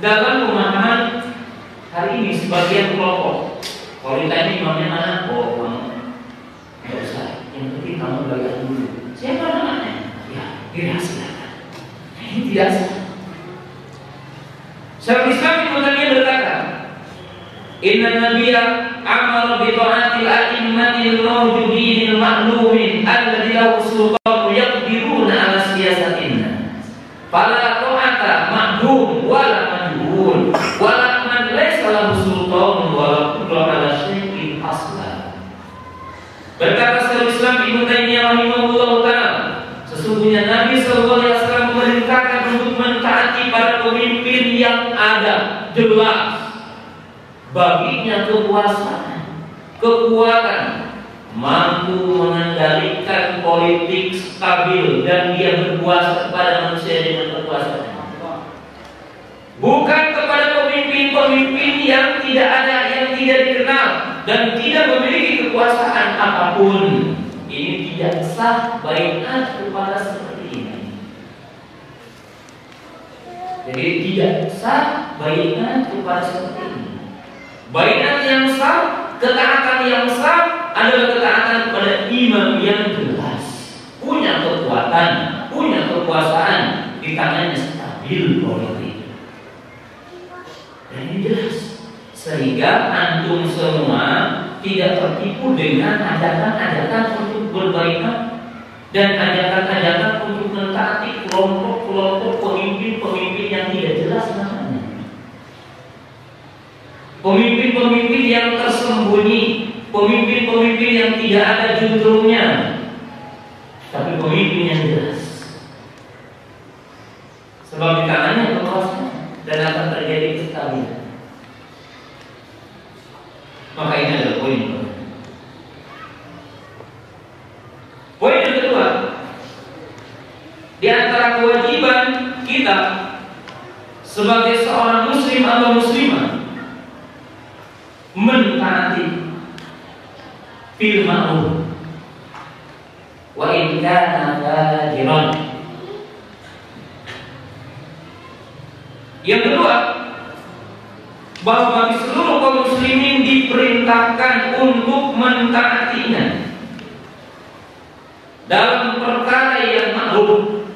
dalam pemahaman hari ini sebagian kelompok, kalau ditanya imamnya mana, oh kamu nggak usah, yang penting kamu belajar dulu. Siapa namanya? Ya, dirahasiakan. Ini tidak sah. Syaikhul Islam Ibnu Taimiyah berkata, "Inna Nabiyya amara bi ta'atil a'immatil mawjudin al-ma'lumin alladhi lahu sultanu yaqdiruna 'ala siyasatina. Fala ta'ata ma'dum wala majhul wala man laysa lahu sultanun wala qudratu 'ala syai'in aslan." Berkata Syaikhul Islam Ibnu Taimiyah rahimahullahu taala, sesungguhnya Nabi sallallahu alaihi wasallam memerintahkan untuk mentaati para pemimpin yang ada, jelas baginya kekuasaan, kekuatan, mampu mengendalikan politik stabil, dan dia berkuasa kepada manusia dengan kekuasaan. Bukan kepada pemimpin-pemimpin yang tidak ada, yang tidak dikenal dan tidak memiliki kekuasaan apapun. Ini tidak sah baiat kepada seperti ini. Jadi tidak sah baiat kepada seperti ini. Baiat yang sah, ketaatan yang sah adalah ketaatan kepada imam yang jelas, punya kekuatan, punya kekuasaan, di tangannya stabil politik. Dan ini jelas, sehingga antum semua tidak tertipu dengan ajakan-ajakan untuk berbaikat dan ajakan-ajakan untuk mentaati kelompok-kelompok pemimpin-pemimpin yang tidak jelas namanya. Pemimpin-pemimpin yang tersembunyi, pemimpin-pemimpin yang tidak ada juntrungnya, tapi pemimpin yang jelas. Sebab di tangannya kekuasaan dan akan terjadi kestabilan. Maka ini adalah poin. Poin yang kedua, di antara kewajiban kita sebagai seorang muslim atau muslimah mentaati fil ma'ruf wa in kana fajiran. Yang kedua, bahwa bagi seluruh kaum muslimin diperintahkan untuk mentaatinya dalam perkara yang ma'ruf,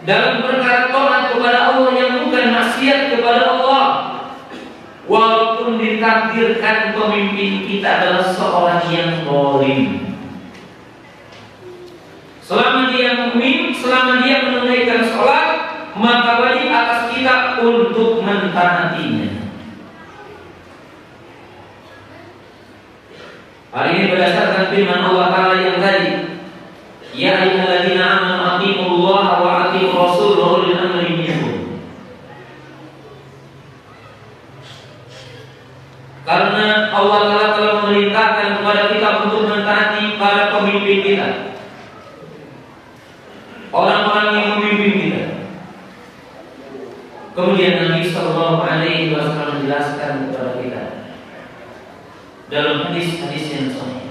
dalam perkara taat kepada Allah yang bukan maksiat kepada Allah, walaupun ditakdirkan pemimpin kita adalah seorang yang zalim. Selama dia mukmin, selama dia menunaikan sholat, maka wajib atas kita untuk mentaatinya. Hal ini berdasarkan firman Allah Ta'ala yang tadi, ya ayyuhalladzina amanu atiiullaha wa atiiur rasul wa ulil amri minkum. Karena Allah Ta'ala telah memerintahkan kepada kita untuk mentaati para pemimpin kita, orang-orang yang memimpin kita. Kemudian Nabi Sallallahu Alaihi Wasallam menjelaskan kepada kita dalam hadis-hadis yang sahih.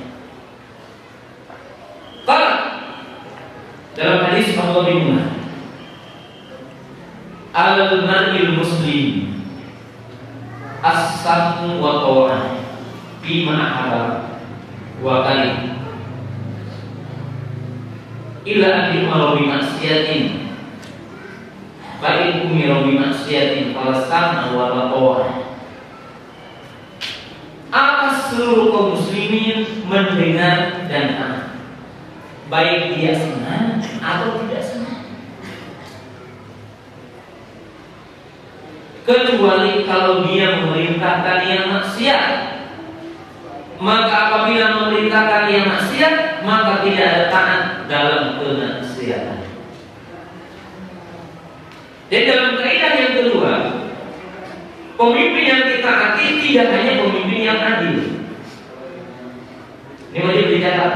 Qala dalam hadis Abu Hurairah, al-mar'il muslim as-sam wa ta'ah bima ahaba wa kari ila an yumara bi maksiatin fa in umira bi maksiatin fala sam'a wa la ta'ah. Atas seluruh kaum muslimin mendengar dan taat, baik dia senang atau tidak senang, kecuali kalau dia memerintahkan yang maksiat. Maka apabila memerintahkan yang maksiat, maka tidak ada taat dalam kemaksiatan. Dan dalam kaidah yang kedua, pemimpin yang ditaati tidak hanya pemimpin yang adil. Ini wajib dicatat.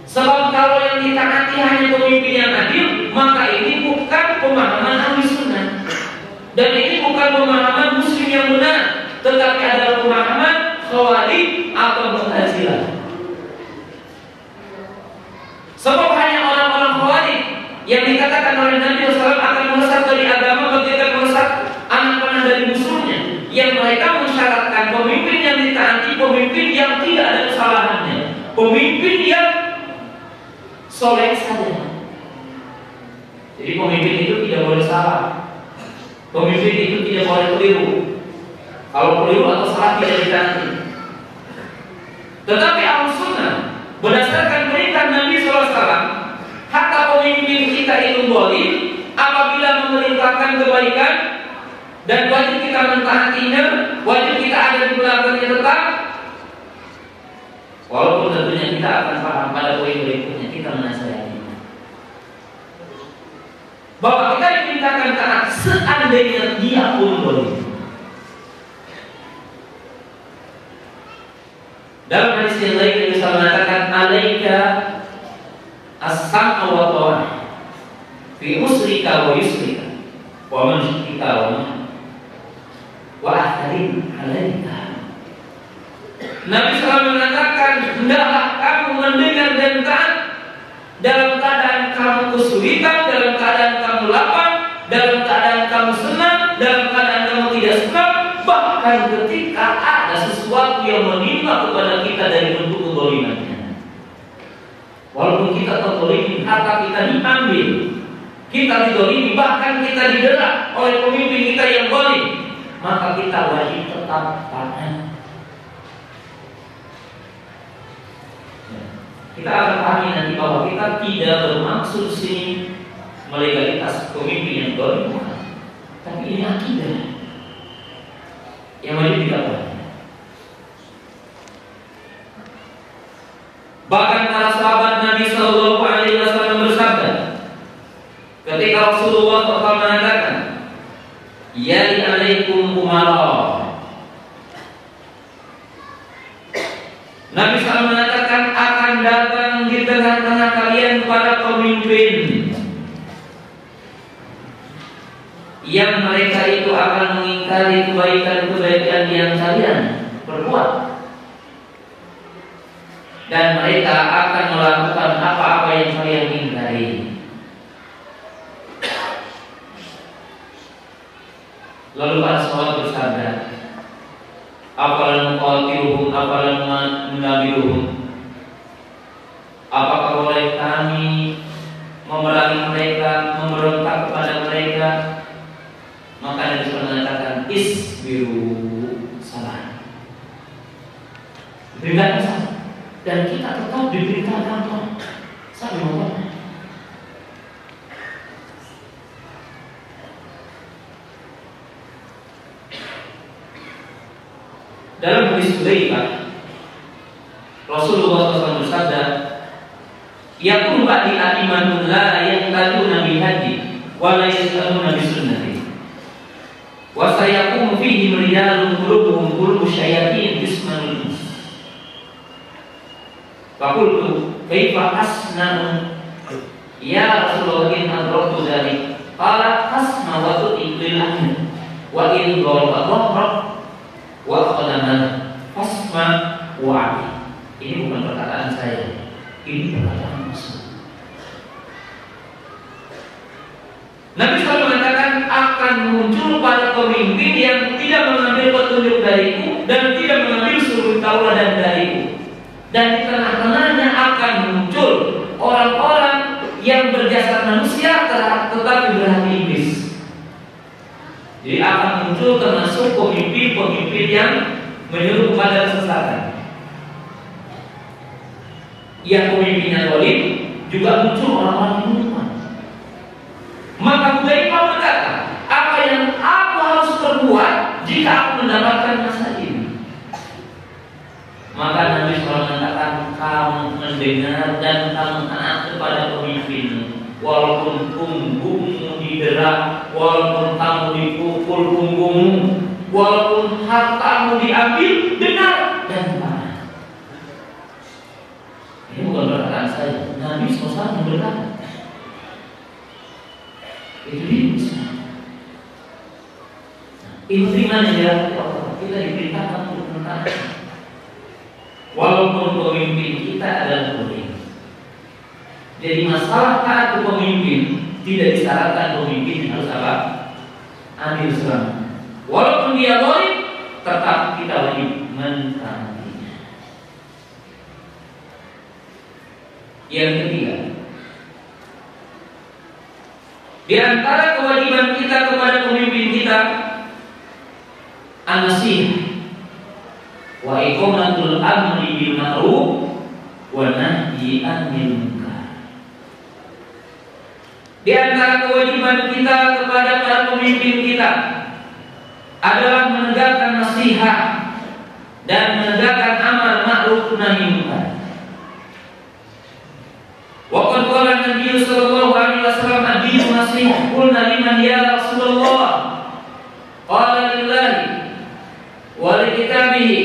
Sebab kalau yang ditaati hanya pemimpin yang adil, maka ini bukan pemahaman ahli sunnah, dan ini bukan pemahaman muslim yang benar, tetapi adalah pemahaman khawarij atau mu'tazilah. Sebab hanya orang-orang khawarij yang dikatakan oleh Nabi SAW akan melesat dari agama bagaikan melesat anak panah dari musuhnya, yang mereka mensyaratkan pemimpin yang ditaati pemimpin yang tidak ada kesalahannya, pemimpin yang soleh saja. Jadi pemimpin itu tidak boleh salah, pemimpin itu tidak boleh keliru. Kalau keliru atau salah tidak ditaati. Tetapi Ahlussunnah berdasarkan perintah Nabi SAW, hatta pemimpin kita itu boleh apabila memerintahkan kebaikan dan wajib kita mentaatinya, wajib kita ada di belakangnya tetap. Walaupun tentunya kita akan paham pada poin berikutnya, kita menasihatinya bahwa kita dimintakan taat seandainya dia pun boleh. Dalam hadis yang lain Nabi SAW mengatakan, alaika as-sam'a wa ta'ah fi usrika wa yusrika wa mansyika wa ahtarin alaika. Nabi SAW mengatakan, hendaklah kamu mendengar dan taat dalam keadaan kamu kesulitan, dalam keadaan kamu lapar, dalam keadaan kamu senang, dalam keadaan kamu tidak senang, bahkan ketika ada sesuatu yang menimpa kepada kita dari bentuk kezalimannya. Walaupun kita terzalimi, harta kita diambil, kita dizalimi, bahkan kita didera oleh pemimpin kita yang zalim, maka kita wajib tetap taat. Kita akan pahami nanti bahwa kita tidak bermaksud sini melegalitas pemimpin yang zalim, tapi ini akidah yang wajib kita pahami. Bahkan para sahabat Nabi Sallallahu Alaihi Wasallam bersabda, ketika Rasulullah SAW mengatakan, "Ya alaikum umara." Nabi SAW mengatakan akan datang di tengah-tengah kalian para pemimpin yang mereka itu akan mengingkari kebaikan-kebaikan yang kalian perbuat, dan mereka akan melakukan apa-apa yang kalian ingkari. Lalu para sahabat bersabda, apalan nuqatiluhum, apalan nunabiluhum, apakah boleh kami memerangi mereka, memberontak kepada mereka? Maka Nabi SAW mengatakan, isbiru, sabar, berikan sabar, dan kita tetap diberitakan sampai membuatnya. Dalam hadis Hudzaifah, Rasulullah SAW bersabda, "Yakunu ba'di a'imatun la yahtaduna bi hadi wa la yas'aluna bi sunnati. Wa sayaqumu fihi rijalun qulubuhum qulubu syayatin jismanul ins." Faqultu, "Kaifa asna'u ya Rasulullah in adraktu dzalik?" Qala, "Asma wa tuti lil amin wa in dharaba wa qadamana fasma wa'ati." Ini bukan perkataan saya, ini perkataan Rasul. Nabi SAW mengatakan akan muncul para pemimpin yang tidak mengambil petunjuk dariku dan tidak mengambil suruh tauladan dariku, dan di tengah-tengahnya akan muncul orang-orang yang berjasa manusia tetapi berhati iblis. Jadi akan muncul termasuk pemimpin-pemimpin yang menyuruh kepada kesesatan. Yang pemimpinnya zalim, juga muncul orang-orang yang beriman. Maka Hudzaifah berkata, apa yang aku harus perbuat jika aku mendapatkan masa ini? Maka Nabi SAW mengatakan, kamu mendengar dan kamu taat kepada pemimpin, walaupun punggungmu didera, walaupun kamu dipukul punggungmu, walaupun hartamu diambil, dengar dan taat. Ini bukan perkataan saya, Nabi SAW berkata. Itu dia. Intinya ya, kita diperintahkan untuk mentaati. Walaupun pemimpin kita adalah zalim. Jadi masalah taat ke pemimpin tidak disyaratkan pemimpin harus apa? Adil serang. Walaupun dia zalim, tetap kita wajib mentaatinya. Yang ketiga, di antara kewajiban kita kepada pemimpin kita, an-nasihah wa iqamatul amri bil ma'ruf wa nahyi 'anil munkar. Di antara kewajiban kita kepada para pemimpin kita adalah menegakkan nasihat dan menegakkan amar ma'ruf nahi munkar. Wa qad qala Nabi sallallahu alaihi wasallam ad-dinu nasihat. Qulna liman ya Rasulullah? Qala lillahi wa li kitabihi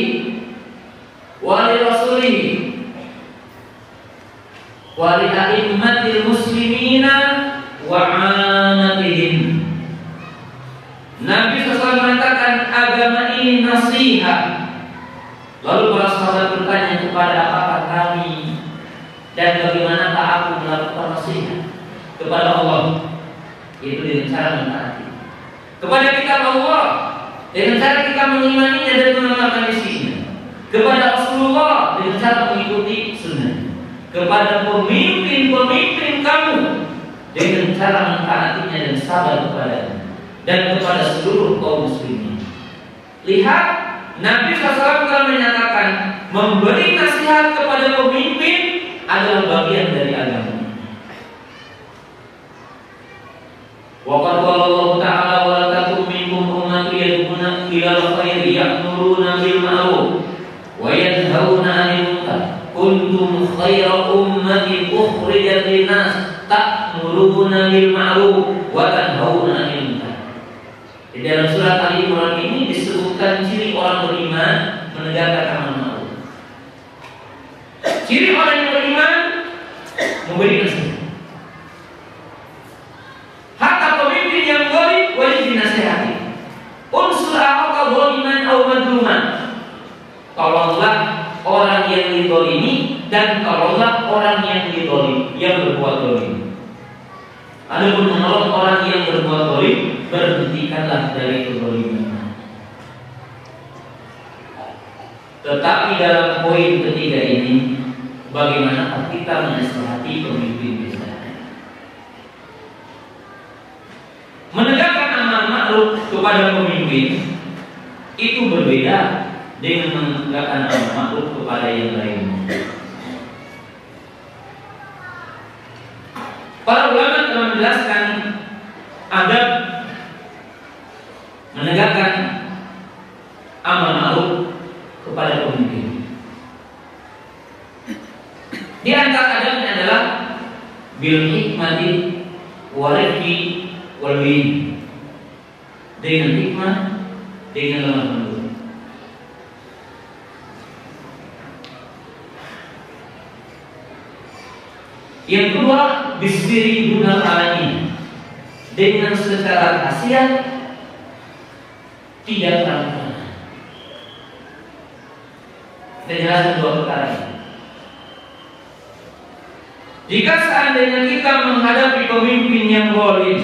wa li rasulihi wa li a'immatil muslimina wa 'amatihim. Nabi SAW mengatakan agama ini nasihat. Lalu para sahabat bertanya, kepada apakah kami dan bagaimanakah aku melakukan nasihat? Kepada Allah, itu dengan cara mentaati. Kepada kitab Allah, dengan cara kita mengimaninya dan mengamalkan isinya. Kepada Rasulullah, dengan cara mengikuti sunnah. Kepada pemimpin-pemimpin kamu, dengan cara mentaatinya dan sabar kepadanya. Dan kepada seluruh kaum muslimin, Lihat, Nabi SAW telah menyatakan memberi nasihat kepada pemimpin adalah bagian dari agama. Wa qala Allah Ta'ala wa la takum minkum ummatun yad'una ilal khairi ya'muruna bil ma'ruf wa yanhauna 'anil munkar kuntum khayra ummatin ukhrijat lin-nas ta'muruna bil ma'ruf wa tanhauna 'anil munkar. Di dalam surat Al-Imran ini disebutkan ciri orang beriman menegakkan amar ma'ruf. Ciri orang yang beriman memberi nasihat. Hatta pemimpin yang zalim wajib dinasihati. Unsur akhaka zaliman aw madluman. Tolonglah orang yang dizalimi dan tolonglah orang yang dizalim, yang berbuat zalim. Adapun menolong orang yang berbuat zalim, berhentikanlah dari kezaliman. Tetapi dalam poin ketiga ini, bagaimana kita menasihati pemimpin kita? Menegakkan amar ma'ruf kepada pemimpin itu berbeda dengan menegakkan amar ma'ruf kepada yang lain. Para ulama telah menjelaskan adab menegakkan amar ma'ruf kepada pemimpin. Di antara adabnya adalah bil hikmati wal rifqi wal lin, dengan hikmah, dengan lemah lembut. Yang kedua, bismiri dunal alamin, dengan secara kasihan, tidak terang-terangan. Kita jelaskan dua perkara ini. Jika seandainya kita menghadapi pemimpin yang zalim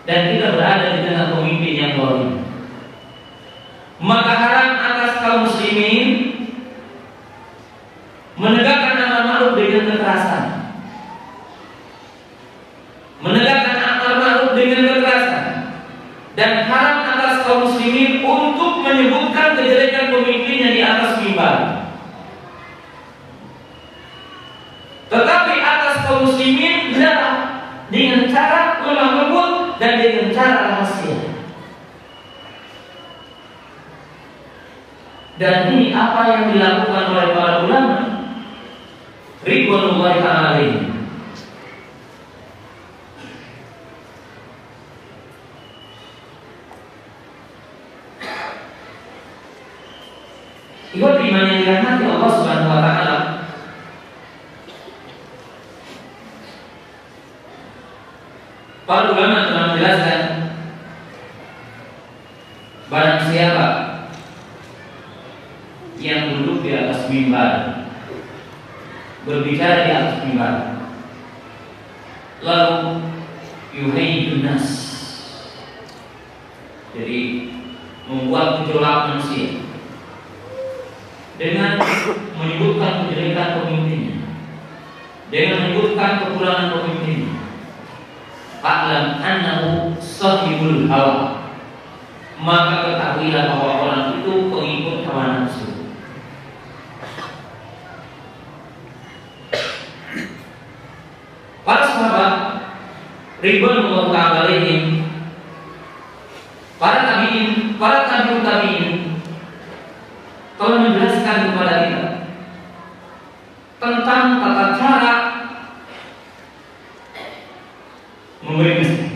dan kita berada di tengah pemimpin yang zalim, maka haram atas kaum muslimin menegakkan amar ma'ruf dengan kekerasan. Menegakkan amar ma'ruf dengan kekerasan, dan haram atas kaum muslimin untuk menyebutkan kejelekan pemimpinnya di atas mimbar. Tetapi atas kaum muslimin dilarang dengan cara lemah lembut dan dengan cara rahasia. Dan ini apa yang dilakukan oleh para ulama ridwanullahi ta'ala alaihim. Ikhwan iman yang dirahmati Allah Subhanahu wa ta'ala, para ulama telah menjelaskan barang siapa yang duduk di atas mimbar, berbicara di atas mimbar, lalu yuhayyidun nas, jadi membuat gejolak manusia dengan menyebutkan kejelekan pemimpinnya, dengan menyebutkan kekurangan pemimpinnya, fa'lam annahu sahibul hawa, maka ketahuilah bahwa orang itu pengikut hawa nafsu. Para sahabat ridwanullah ta'ala alaihim, para tabi'in, para tabi'ut tabi'in telah menjelaskan kepada kita tentang tata cara memberi nasihat.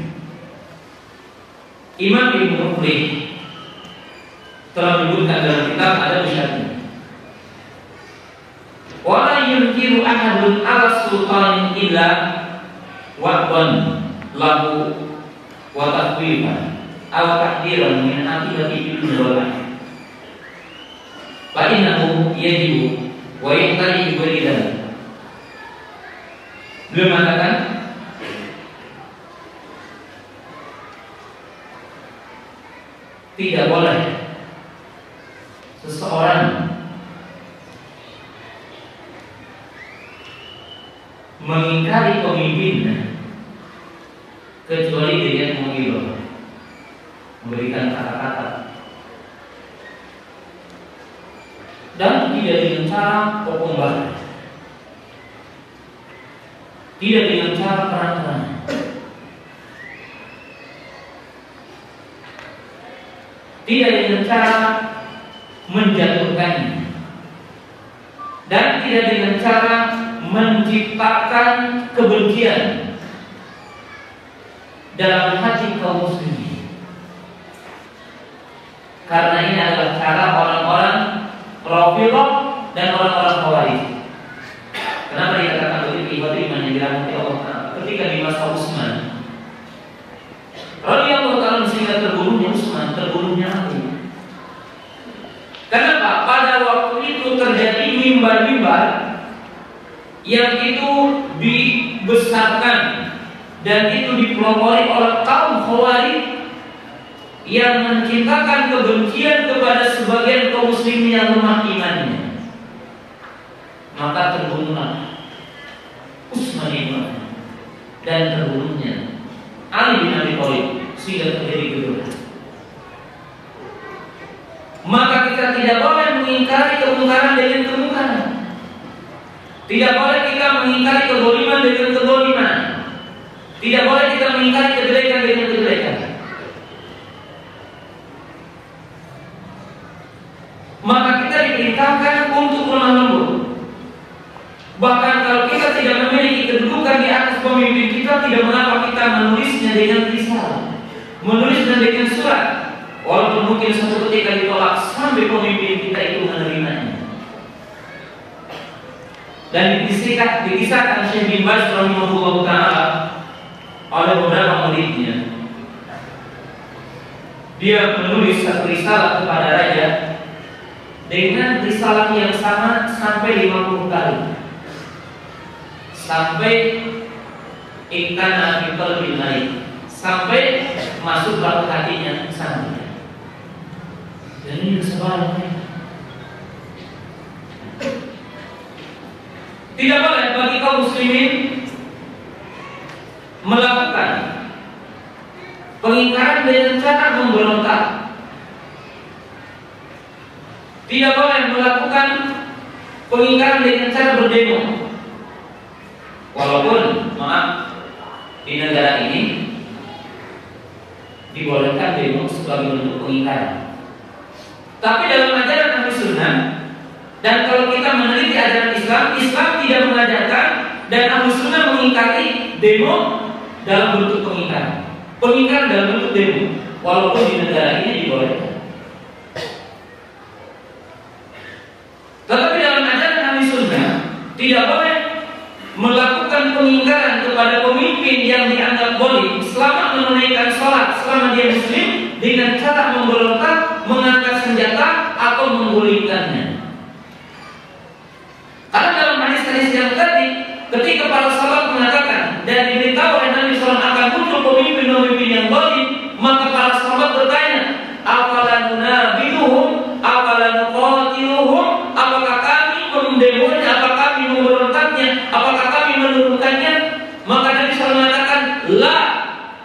Imam Ibnu Muflih telah menyebutkan dalam kitab Adab Syar'i, wala yunkiru ahadun ala sultanin illa wa'ban lahu wa takhwifan aw tahdiran min akibati bil walad fa innahu yajibu wa yahtadi bi dzalik. Beliau mengatakan tidak boleh seseorang mengingkari pemimpinnya kecuali dengan menghibur. memberikan kata-kata, dan tidak dengan cara pembahasan, tidak dengan cara perang-perang, tidak dengan cara menjatuhkannya, dan tidak dengan cara menciptakan kebencian dalam hati kaum muslimin. Karena ini adalah cara orang-orang Rafidhah dan orang-orang Khawarij. Kenapa dikatakan begitu? Ikhwati iman yang dirahmati Allah Ta'ala. Ketika di masa Utsman radhiyallahu ta'ala, sehingga terbunuhnya Utsman, terbunuhnya Ali. Kenapa? Pada waktu itu terjadi mimbar-mimbar yang itu dibesarkan dan itu dipelopori oleh kaum Khawarij yang menciptakan kebencian kepada sebagian kaum muslimin yang lemah imannya. Maka terbunuhlah Utsman bin Affan dan terbunuhnya Ali bin Abi Thalib, sehingga terjadi kedudukan. Maka kita tidak boleh mengingkari kemungkaran dengan kemungkaran. Tidak boleh kita mengingkari kezaliman dengan kezaliman. Tidak boleh kita mengingkari kejelekan dengan kejelekan. Maka kita diperintahkan untuk lemah lembut. Bahkan kalau kita tidak memiliki kedudukan di atas pemimpin kita, tidak mengapa kita menulisnya dengan risalah, menulisnya dengan surat, walaupun mungkin suatu ketika ditolak sampai pemimpin kita itu menerimanya. Dan dikisahkan Syekh bin Baz rahimahullah ta'ala oleh beberapa muridnya, dia menulis satu risalah kepada raja dengan risalah yang sama sampai 50 kali, sampai iktana fitol bin lain, sampai masuklah ke hatinya sampai. Dan ini kesalahan mereka. Tidak boleh bagi kaum muslimin melakukan pengingkaran dengan cara memberontak. Tidak boleh melakukan pengingkaran dengan cara berdemo. Walaupun, maaf, di negara ini dibolehkan demo sebagai bentuk pengingkaran. Tapi dalam ajaran Ahlus Sunnah, dan kalau kita meneliti ajaran Islam, Islam tidak mengajarkan dan Ahlus Sunnah mengingkari demo dalam bentuk pengingkaran. Pengingkaran dalam bentuk demo, walaupun di negara ini dibolehkan. Tetapi dalam ajaran Ahlus Sunnah tidak boleh melakukan pengingkaran kepada pemimpin yang dianggap zalim selama menunaikan sholat, selama dia muslim, dengan cara memberontak, mengangkat senjata atau menggulingkannya. Karena dalam hadis-hadis yang tadi, ketika para sahabat mengatakan dan diberitahu oleh Nabi SAW akan muncul pemimpin-pemimpin yang zalim, maka para sahabat bertanya, afalan nunabiduhum, afalan nuqatiluhum, apakah kami mendemonya, apakah kami memberontaknya, apakah kami menurunkannya? Maka Nabi SAW mengatakan, la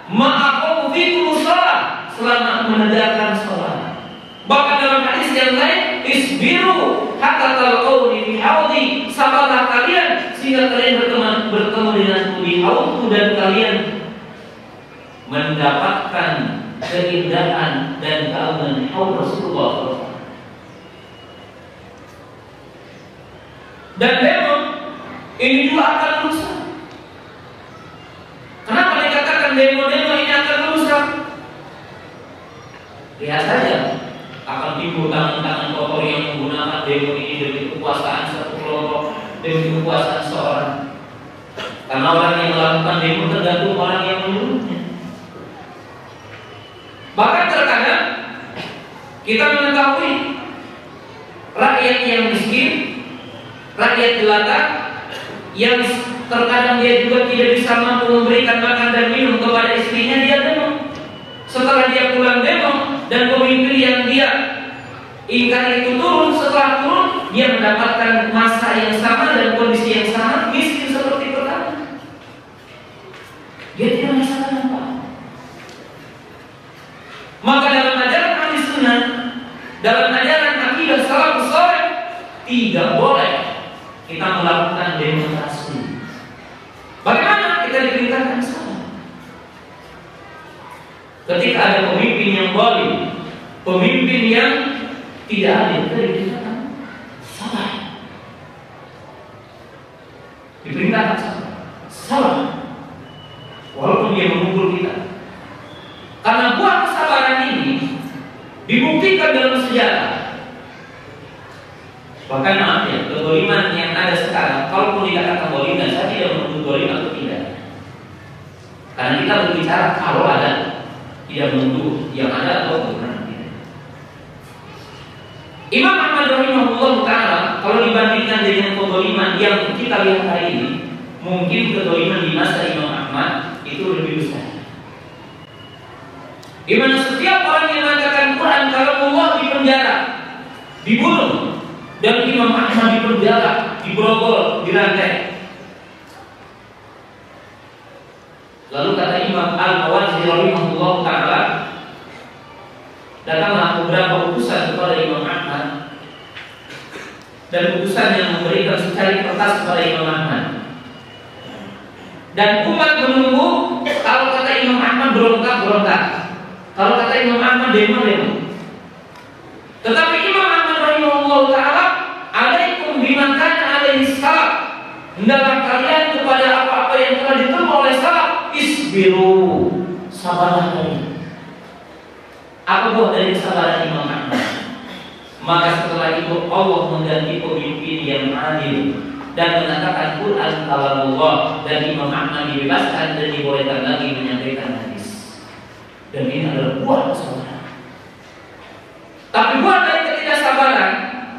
ma'akum fikum shalah, selama menegakkan sholat. Bahkan dalam hadis yang lain, isbiru hatta talqauni fi haudi, sabarlah kalian sehingga kalian bertemu denganku di haudku dan kalian mendapatkan keindahan dan keagungan haud Rasulullah. Dan demo ini juga akan rusak. Kenapa dikatakan demo-demo ini akan rusak? Lihat saja, akan timbul tangan-tangan kotor yang menggunakan demo ini demi kekuasaan satu kelompok, demi kekuasaan seorang. Karena orang yang melakukan demo tergantung orang yang menyuruhnya. Bahkan terkadang kita mengetahui rakyat yang miskin, rakyat jelata, yang terkadang dia juga tidak bisa mampu memberikan makan dan minum kepada istrinya, dia demo. Setelah dia pulang demo dan pemimpin yang dia ingkar itu turun, setelah turun dia mendapatkan masa yang sama dan kondisi yang sama, miskin seperti pertama. Dia tidak merasakan apa. Maka tidak boleh kita melakukan demonstrasi. Bagaimana kita diperintahkan sabar? Ketika ada pemimpin yang zalim, pemimpin yang tidak adil, kita diperintahkan sabar. Diperintahkan sabar, walaupun dia memukul kita. Karena buah kesabaran ini dibuktikan dalam sejarah. Bahkan maaf ya, kezaliman yang ada sekarang, kalaupun dikatakan zalim, saya tidak menuntut zalim atau tidak. Karena kita berbicara kalau ada, tidak menuntut yang ada atau bukan tidak. Imam Ahmad rahimahullah taala, kalau dibandingkan dengan kezaliman yang kita lihat hari ini, mungkin kezaliman di masa Imam Ahmad itu lebih besar. Di mana setiap orang yang mengatakan Quran kalau Allah di penjara, dibunuh, dan Imam Ahmad di penjara, diborgol, dirantai. Lalu kata Imam Al-Mawardi rahimahullah taala, datanglah beberapa utusan kepada Imam Ahmad, dan utusan yang memberikan secari kertas kepada Imam Ahmad. Dan umat menunggu, kalau kata Imam Ahmad berontak. Kalau kata Imam Ahmad demo. Tetapi Imam Ahmad rahimahullah taala, alaikum bima kana alaihi salaf. Hendaklah kalian kepada apa-apa yang telah diterima oleh salaf, isbiru, sabarlah kalian. Apa buah dari kesabaran Imam Ahmad? Maka setelah itu Allah mengganti pemimpin yang adil dan mengatakan Quran kalamullah, dan Imam Ahmad dibebaskan dan dibolehkan lagi menyampaikan hadis. Dan ini adalah buah kesabaran. Tapi buah dari ketidaksabaran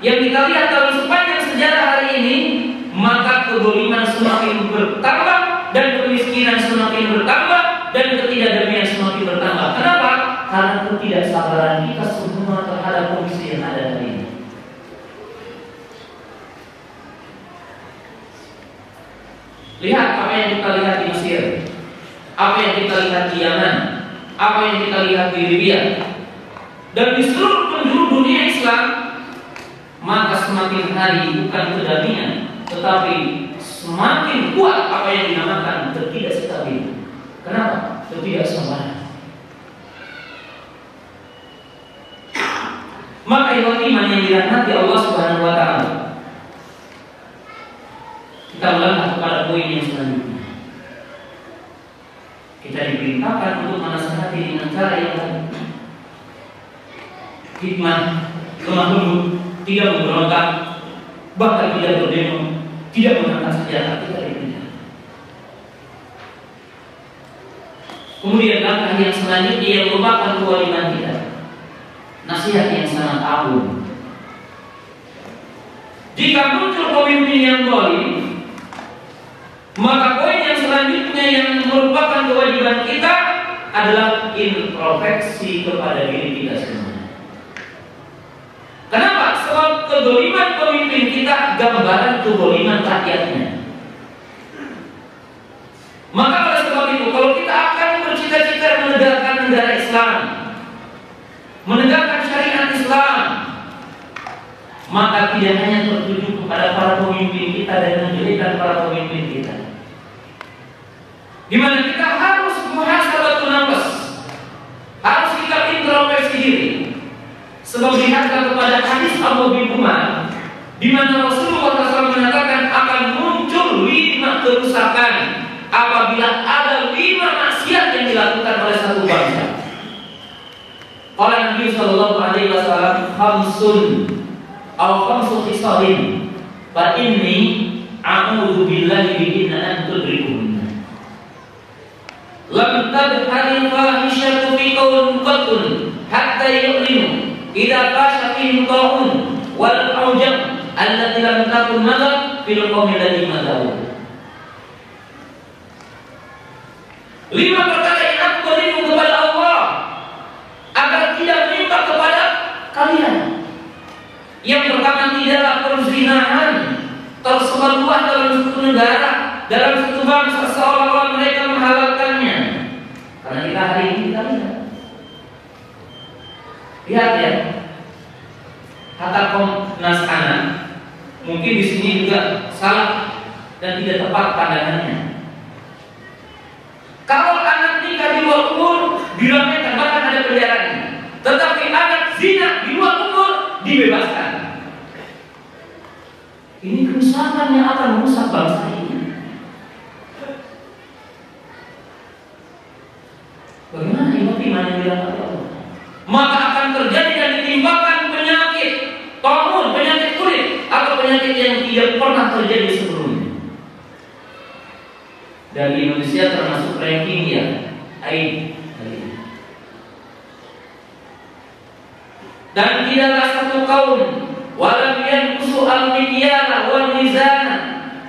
yang kita lihat dalam sepanjang sejarah hari ini, maka kezaliman semakin bertambah dan kemiskinan semakin bertambah dan ketidakdamaian semakin bertambah. Kenapa? Karena ketidaksabaran kita semua terhadap kondisi yang ada hari ini. Lihat apa yang kita lihat di Mesir, apa yang kita lihat di Yaman, apa yang kita lihat di Libya, dan di seluruh penjuru dunia Islam. Maka semakin hari bukan kedamaian, tetapi semakin kuat apa yang dinamakan ketidakstabilan. Kenapa? Ketidaksabaran. Maka iman yang dirahmati Allah Subhanahu wa taala, kita melangkah kepada poin yang selanjutnya. Kita diperintahkan untuk menasihati dengan cara yang baik. Hikmah, lemah lembut, tidak memberontak, bahkan tidak berdemo, tidak mengangkat senjata. Kita diperintahkan. Kemudian langkah yang selanjutnya yang merupakan kewajiban kita, nasihat yang sangat agung. Jika muncul pemimpin yang zalim, maka poin yang selanjutnya yang merupakan kewajiban kita adalah introspeksi kepada diri kita sendiri. Kenapa? Sebab kezaliman pemimpin kita gambaran kezaliman rakyatnya. Maka oleh sebab itu, kalau kita akan bercita-cita menegakkan negara Islam, menegakkan syariat Islam, maka tidak hanya tertuju kepada para pemimpin kita dan menjadikan para pemimpin kita, di mana kita harus muhasabatun nafs, harus kita introspeksi diri. Sebab dilihatkan kepada hadis Abu bin Umar, di mana Rasulullah SAW mengatakan akan muncul 5 kerusakan apabila ada 5 maksiat yang dilakukan oleh satu bangsa. Qala Nabi sallallahu alaihi wasallam, khamsun aw khamsu khisalin fa inni a'udzu billahi bihinna an tudrikuhunna. Lam tadhharil fahishatu fi qawlin qatun hatta yu'linu idza fasha fihim ta'un wal aujab allati lam takun madad fil qawmi alladhi madahu. 5 perkara yang aku berlindung kepada Allah agar tidak menimpa kepada kalian. Yang pertama, tidaklah perzinahan tersebar luas dalam suatu negara, dalam suatu bangsa seolah-olah mereka menghalalkannya. Karena kita hari ini kita lihat ya, kata Komnas Anak Mungkin di sini juga salah dan tidak tepat pandangannya. Kalau anak nikah di luar umur diramaikan, bahkan ada penjaranya. Tetapi anak zina di luar umur dibebaskan. Ini kerusakan yang akan merusak bangsa ini. Bagaimana iman yang dirahmati Allah? Maka akan terjadi dan ditimbulkan penyakit tomun, penyakit kulit, atau penyakit yang tidak pernah terjadi sebelumnya. Dan di Indonesia termasuk ranking ya, AIDS. Dan tidaklah satu kaum walam yanqusu al-mikyala wal mizana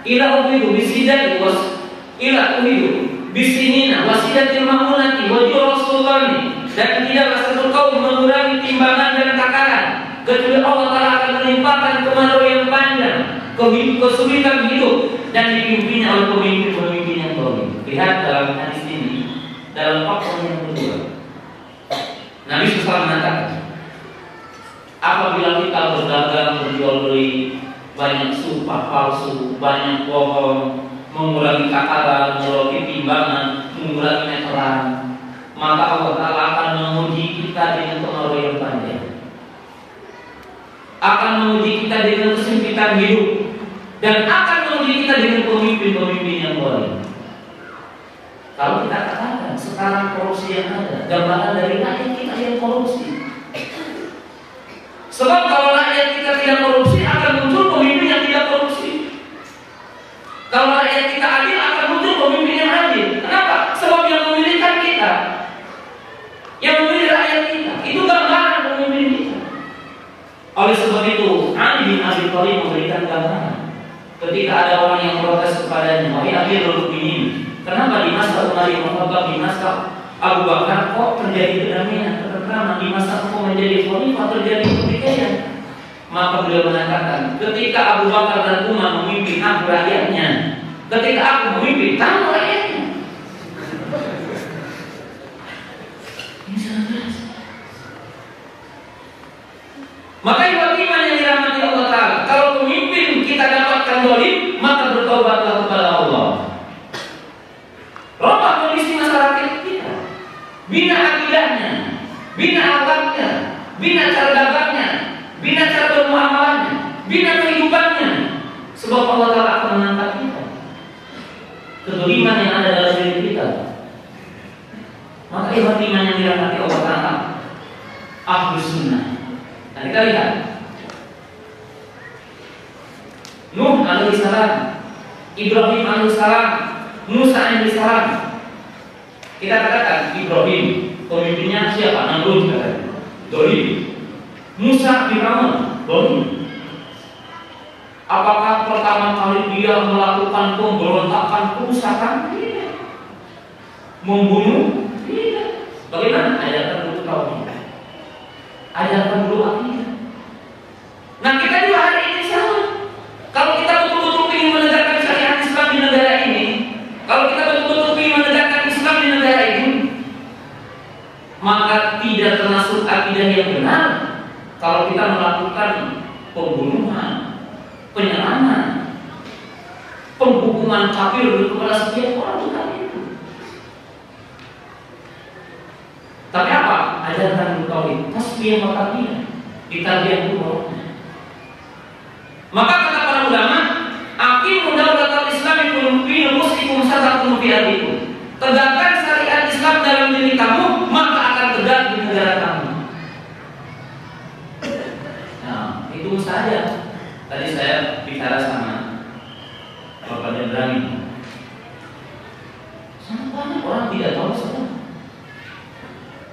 ila uhidu bisidati was ila uhidu bisinina wasidatil mamunati wa jurasullani, dan tidaklah satu kaum mengurangi timbangan dan takaran kecuali Allah Ta'ala akan melimpahkan kemarau yang panjang, kesulitan hidup, dan dipimpinnya oleh pemimpin-pemimpin yang zalim. Lihat dalam hadis ini, dalam fakta yang kedua, Nabi SAW mengatakan, apabila kita berdagang, berjual beli, banyak sumpah palsu, banyak bohong, mengurangi takaran, mengurangi timbangan, mengurangi meteran, maka Allah Ta'ala akan menguji kita dengan kemarau yang panjang, akan menguji kita dengan kesempitan hidup, dan akan menguji kita dengan pemimpin-pemimpin yang zalim. Kalau kita katakan sekarang korupsi yang ada, gambaran dari rakyat kita yang korupsi. Sebab kalau rakyat kita tidak korupsi, akan muncul pemimpin yang tidak korupsi. Kalau rakyat kita adil, akan muncul pemimpin yang adil. Kenapa? Sebab yang memilihkan kita, yang memilih rakyat kita, itu gambaran pemimpin kita. Oleh sebab itu, Ali bin Abi Thalib memberikan gambaran. Ketika ada orang yang protes kepadanya, wahai Amirul Mukminin, kenapa di masa Umar bin Khattab, di masa Abu Bakar kok terjadi kedamaian, ketentraman, di masa kok menjadi khalifah terjadi pertikaian? Maka beliau mengatakan, ketika Abu Bakar dan Umar memimpin, aku rakyatnya. Ketika aku memimpin, kamu rakyatnya. Ini sangat jelas. Maka iman yang dirahmati Allah Ta'ala, kalau pemimpin kita dapatkan zalim, maka bertobatlah kepada Allah. Rubah kondisi masyarakat kita, bina akidahnya, bina akhlaknya, bina cara dagangnya, bina cara bermuamalahnya, bina kehidupannya. Sebab Allah Ta'ala akan mengangkat kita. Kezaliman yang ada dalam diri kita. Maka iman yang dirahmati Allah Ta'ala, Ahlus Sunnah. Nah, kita lihat Nuh alaihissalam, Ibrahim alaihissalam, Musa alaihissalam. Kita katakan Ibrahim pemimpinnya siapa? Namrud katanya, zalim. Musa Firaun, zalim. Apakah pertama kali dia melakukan pemberontakan, kerusakan? Tidak. Membunuh? Tidak. Bagaimana? Ajarkan dulu tauhid. Ajarkan dulu akidah. Nah, kita juga hari ini sama. Kalau kita betul-betul ingin menegakkan syariat Islam di negara ini, kalau kita betul-betul ingin menegakkan Islam di negara ini, maka tidak termasuk akidah yang benar kalau kita melakukan pembunuhan, penyerangan, penghukuman kafir kepada setiap orang itu. Tapi apa? Ajarkan tauhid, tasbih wa takbir, ditarbiyah dulu. Maka kata para ulama, aqimu daulatal Islam fi muslimin satakum fi ardikum. Tegakkan syariat Islam dalam diri kamu, maka akan tegak di negara kamu. Nah, itu saja. Tadi saya bicara sama Bapak Jenderal. Sangat banyak orang tidak tahu sholat.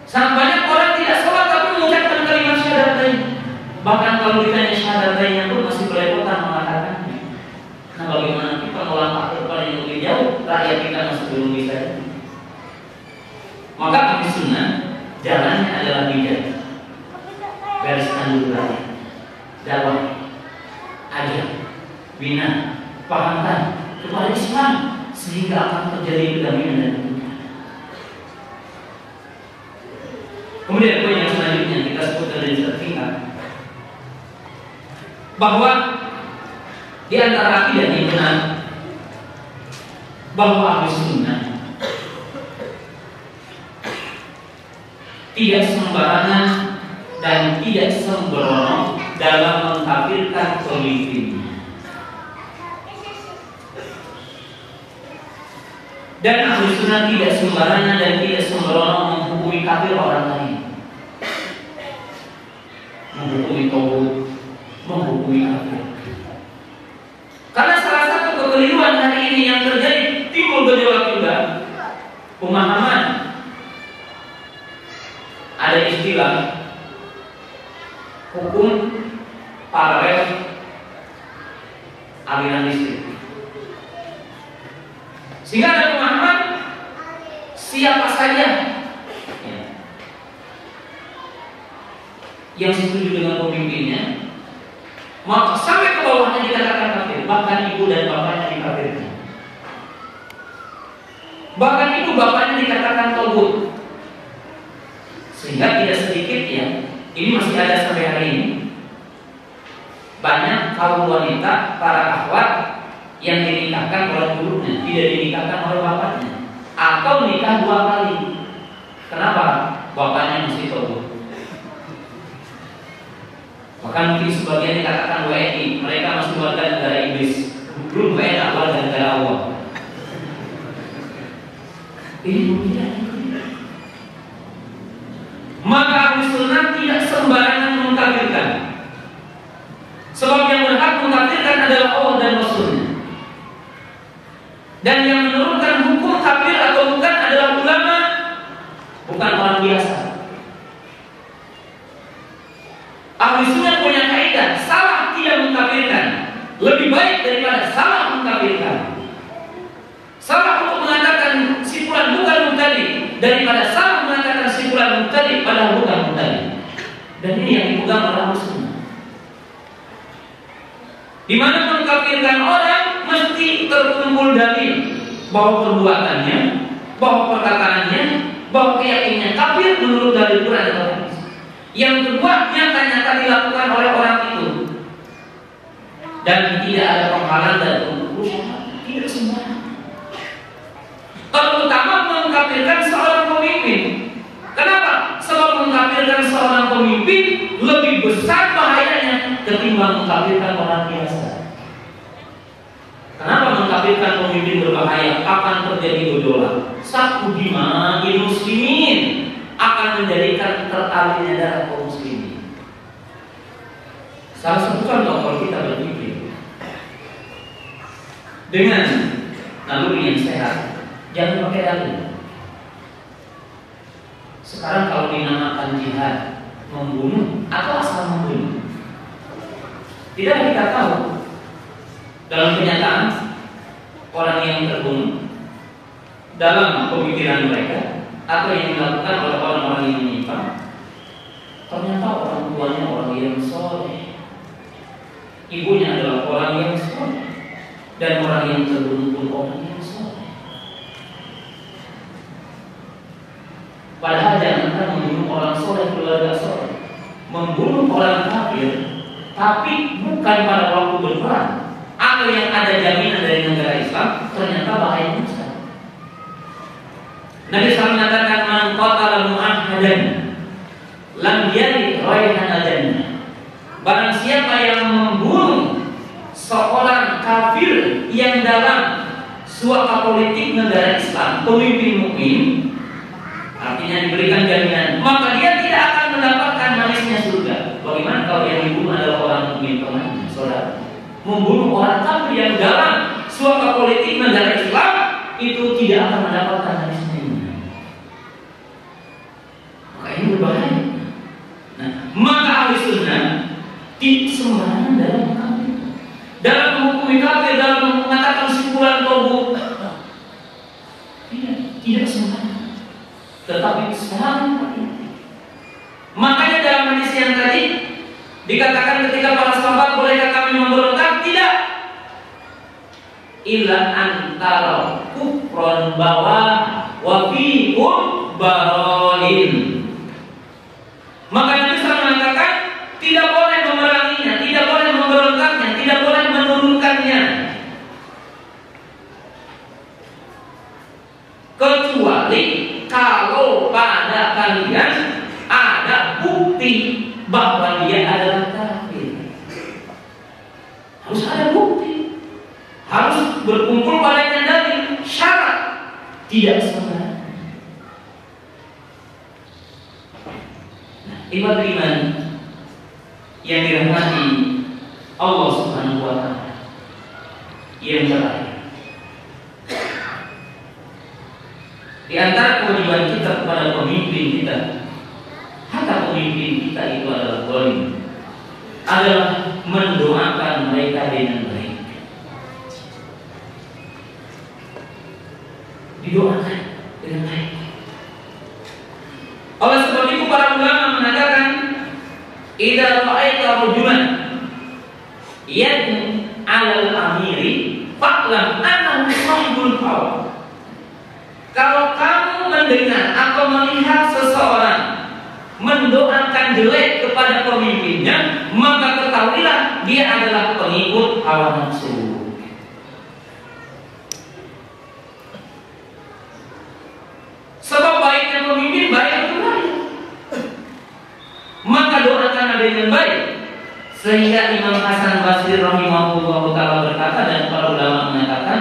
Sangat banyak orang tidak sholat tapi mengucapkan kalimat syahadatain. Bahkan kalau ditanya syahadatainnya pun masih belepotan mengatakannya. Nah, bagaimana kita melangkah ke depan yang lebih jauh? Rakyat kita masih belum bisa. Maka Ahli Sunnah jalannya adalah bijak. Bereskan dulu rakyat, dakwah, ajar, bina, pahamkan kepada Islam sehingga akan terjadi kedamaian dan ketentraman. Kemudian poin yang selanjutnya kita sebutkan dari tingkat bahwa Di antara akidah yang benar bahwa Ahlus Sunnah tidak sembarangan dan tidak sembrono dalam mengkafirkan pemimpinnya. Dan Ahlus Sunnah tidak sembarangan dan tidak sembrono menghukumi kafir orang lain, menghukumi tauhid, menghukumi kafir. Karena salah satu kekeliruan hari ini yang terjadi, timbul gejolak juga pemahaman. Ada istilah hukum paralel aliran listrik, sehingga ada pemahaman siapa saja yang setuju dengan pemimpinnya, maka sampai ke bawahnya dikatakan kafir, bahkan ibu dan bapaknya dikafirkan, bahkan ibu bapaknya dikatakan tauhid. Sehingga tidak sedikit ya, ini masih ada sampai hari ini, banyak kaum wanita, para akhwat yang dinikahkan oleh gurunya, tidak dinikahkan oleh bapaknya, atau nikah 2 kali. Kenapa? Bapaknya mesti tauhid. Bahkan mungkin sebagian dikatakan WNI, mereka masih warga negara Inggris, belum WNI warga negara Allah. Ini mungkin. Maka Ahlus Sunnah tidak sembarangan mengkafirkan, sebab yang berhak mengkafirkan adalah Allah dan Rasulnya. Dan yang menurunkan hukum kafir atau bukan adalah ulama, bukan orang biasa. Ahlus Sunnah punya kaidah, salah tidak mengkafirkan lebih baik daripada salah mengkafirkan. Salah untuk mengatakan simpulan bukan mubtadi daripada salah mengatakan simpulan mubtadi padahal bukan mubtadi. Dan ini yang dipegang oleh Ahlus Sunnah. Di mana mengkafirkan orang mesti terkumpul dalil bahwa perbuatannya, bahwa perkataannya, bahwa keyakinannya kafir menurut dalil Quran dan hadis. Yang kedua, nyata-nyata dilakukan oleh orang itu dan tidak ada penghalang dan urusan, tidak sembarangan. Terutama mengkafirkan seorang pemimpin. Kenapa? Sebab mengkafirkan seorang pemimpin lebih besar bahayanya ketimbang mengkafirkan orang biasa. Kenapa mengkafirkan pemimpin berbahaya? Akan terjadi gejolak. Satu dima muslimin, akan menjadikan teralirnya darah kaum muslimin. Salah satu contoh kalau kita berpikir dengan naluri yang sehat, jangan pakai dalil. Sekarang kalau dinamakan jihad, membunuh atau asal membunuh, tidak kita tahu dalam kenyataan orang yang terbunuh dalam pemikiran mereka atau yang dilakukan oleh orang-orang yang menyimpang, ternyata orang tuanya orang yang soleh, ibunya adalah orang yang soleh, dan orang yang terbunuh pun orang yang soleh. Padahal jangankan membunuh orang soleh, keluarga soleh, membunuh orang kafir, tapi bukan pada waktu berperang atau yang ada jaminan dari negara Islam, ternyata bahaya besar. Nabi SAW mengatakan, man qatala mu'ahhadan lam yarid raihanal jannah. Barang siapa yang membunuh seorang kafir yang dalam suaka politik negara Islam, pemimpin mukmin, artinya diberikan jaminan, maka dia tidak akan mendapatkan manisnya surga. Bagaimana kalau yang dibunuh adalah orang mukmin teman, saudara? Membunuh orang kafir yang dalam suaka politik negara Islam itu tidak akan mendapatkan manisnya ini. Maka ini berbahaya. Nah, maka Ahlus Sunnah tidak sembarangan dalam kafir, dalam menghukumi kafir, dalam mengatakan simpulan tauhid. Tidak sembarangan, tetapi sangat hati-hati. Makanya dalam hadis yang tadi dikatakan ketika para sahabat, bolehkah kami memberontak? Tidak. Illa antara kufron bawah wa fiikum baroin. Maka Nabi SAW mengatakan tidak boleh memeranginya, tidak boleh memberontaknya, tidak boleh menurunkannya bahwa dia adalah kafir. Harus ada bukti, harus berkumpul padanya dalil, syarat, tidak sembarangan. Nah, ibadah iman yang dirahmati Allah Subhanahu wa Ta'ala, yang terakhir, di antara kewajiban kita kepada pemimpin kita, hatta pemimpin kita itu adalah zalim, adalah mendoakan mereka dengan baik. Didoakan dengan baik. Oleh sebab itu para ulama mengatakan, idza ra'aita rajulan yad'u 'alal amiri fa'lam annahu sahibul hawa. Kalau kamu mendengar atau melihat seseorang mendoakan jelek kepada pemimpinnya, maka ketahuilah dia adalah pengikut hawa nafsu. Sebab baiknya pemimpin baik atau baik, maka doakan dengan baik. Sehingga Imam Hasan Basri rahimahullah ta'ala berkata, dan para ulama mengatakan,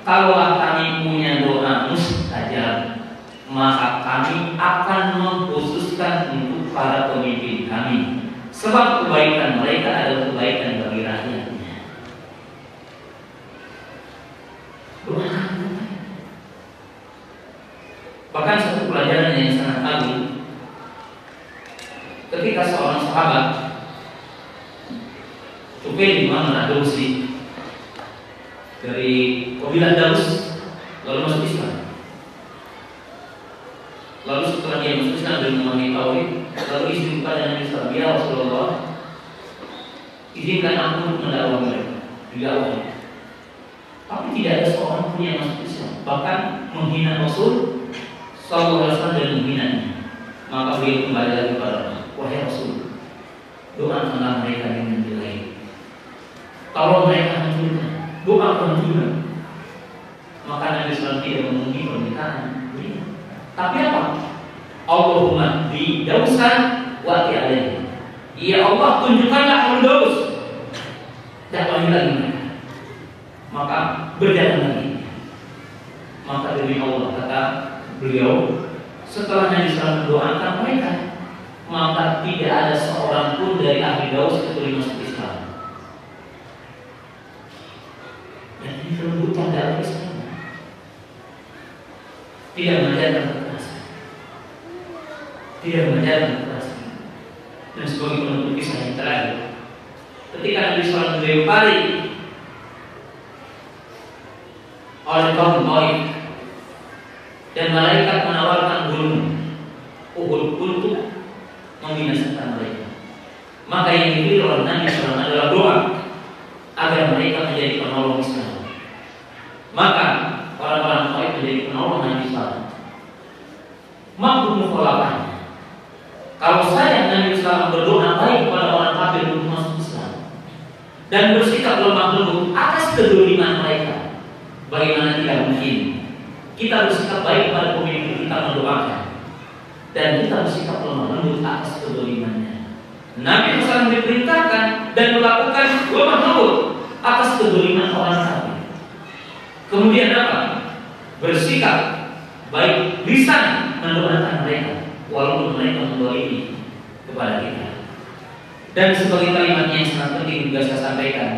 kalaulah kami punya doa mustajab, maka kami akan mengkhususkan untuk para pemimpin kami, sebab kebaikan mereka adalah kebaikan bagi rakyatnya. Doakan. Bahkan satu pelajaran yang sangat agung, ketika seorang sahabat Tufail bin Ad-Dawsi dari kabilah Daus lalu masuk Islam. Lalu setelah dia masuk Islam dan memahami tauhid, lalu izin kepada Nabi SAW, ya Rasulullah, izinkan aku untuk mendakwah mereka, didakwah. Tapi tidak ada seorang pun yang masuk Islam, bahkan menghina Rasul Sallallahu Alaihi Wasallam dan menghinanya. Maka beliau kembali lagi kepada Allah, wahai Rasul, doakanlah mereka dengan jelek. Kalau mereka hancurkan, doakan juga. Maka Nabi SAW tidak memenuhi permintaan beliau. Tapi apa? Allahumma bidausan wa ti'alaihi. Ya Allah, tunjukkanlah orang Daus, dakwahi lagi mereka. Maka berjalan lagi. Maka demi Allah, kata beliau, setelah Nabi SAW mendoakan mereka, maka tidak ada seorang pun dari ahli Daus kecuali masuk Islam. Dan ini kelembutan dalam Islam, tidak mengajarkan kekerasan, tidak mengajarkan kekerasan. Dan sebagai penutup kisah yang terakhir, ketika Nabi SAW dilempari oleh kaum Taif dan malaikat menawarkan gunung Uhud untuk membinasakan mereka, maka yang dipilih oleh Nabi SAW adalah doa agar mereka menjadi penolong Islam. Maka orang-orang Taif menjadi penolong Nabi SAW. Mampu mukhalafahnya. Kalau saya Nabi SAW berdoa baik kepada orang kafir untuk masuk Islam dan bersikap lemah lembut atas kedoliman mereka, bagaimana tidak mungkin kita bersikap baik kepada pemimpin kita, mendoakan, dan kita bersikap lemah lembut atas kedolimannya. Nabi SAW diperintahkan dan melakukan lemah lembut atas kedoliman orang kafir. Kemudian apa? Bersikap baik, lisan mendoakan mereka walaupun mereka mendolimi kepada kita. Dan sebagai kalimat yang sangat penting juga saya sampaikan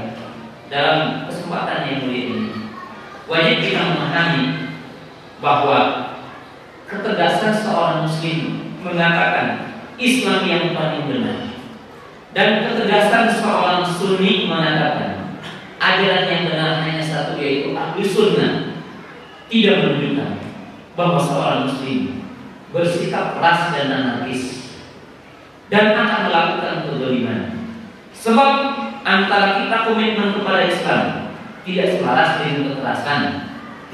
dalam kesempatan yang mulia ini, wajib kita memahami bahwa ketegasan seorang muslim mengatakan Islam yang paling benar, dan ketegasan seorang sunni mengatakan ajaran yang benar hanya satu, yaitu ahlu sunnah, tidak menunjukkan bahwa seorang muslim bersikap keras dan anarkis dan akan melakukan kezaliman. Sebab antara kita komitmen kepada Islam tidak selaras dengan kekerasan,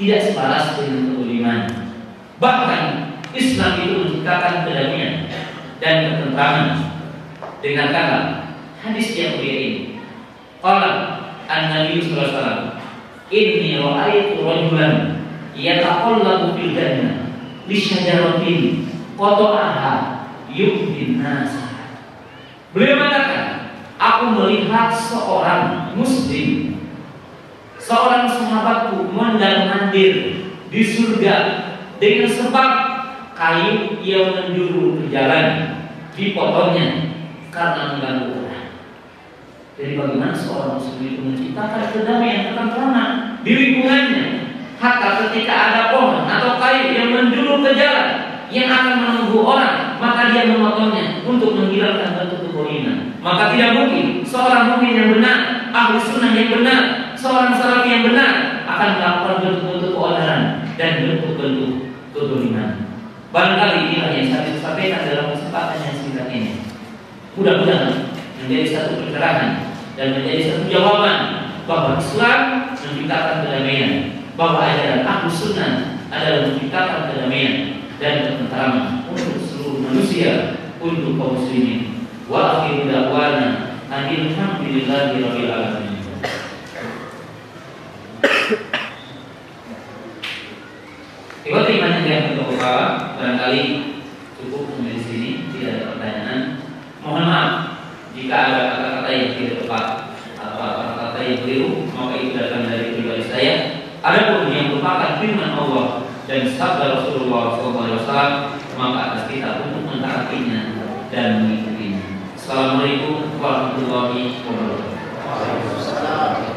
tidak selaras dengan kezaliman. Bahkan Islam itu menciptakan kedamaian dan ketentraman. Dengarkanlah hadis yang mulia ini. Qala an-Nabi sallallahu alaihi wasallam, inni ra'aitu rajulan yataqallabu fil jannah li syajaratin qata'aha yu'din nas. Beliau mengatakan, aku melihat seorang muslim, seorang sahabatku mondar-mandir di surga dengan sebab kayu yang menjuru ke jalan dipotongnya karena mengganggu orang. Jadi bagaimana seorang muslim itu menciptakan kedamaian tentram di lingkungannya, hatta ketika ada pohon atau kayu yang menjuru ke jalan yang akan menunggu orang, maka dia memotongnya untuk menghilangkan bentuk kezaliman. Maka tidak mungkin seorang mukmin yang benar, ahli sunnah yang benar, seorang salafi yang benar akan melakukan bentuk-bentuk keonaran dan bentuk-bentuk kezaliman. Barangkali inilah yang saya sampaikan dalam kesempatan yang singkat ini. Mudah-mudahan menjadi satu pencerahan dan menjadi satu jawaban bahwa Islam menciptakan kedamaian, bahwa ajaran ahli sunnah adalah menciptakan kedamaian dan ketentraman untuk seluruh manusia, untuk kaum muslimin. Wa akhiru da'wana alhamdulillahi rabbil alamin. Ikhwati iman yang berbahagia, barangkali cukup sampai di sini, tidak ada pertanyaan. Mohon maaf jika ada kata-kata yang tidak tepat atau kata-kata yang keliru, maka itu datang dari pribadi saya. Adapun yang merupakan firman Allah dan sabda Rasulullah SAW, maka atas kita untuk mentaatinya dan mengikutinya. Assalamualaikum warahmatullahi wabarakatuh.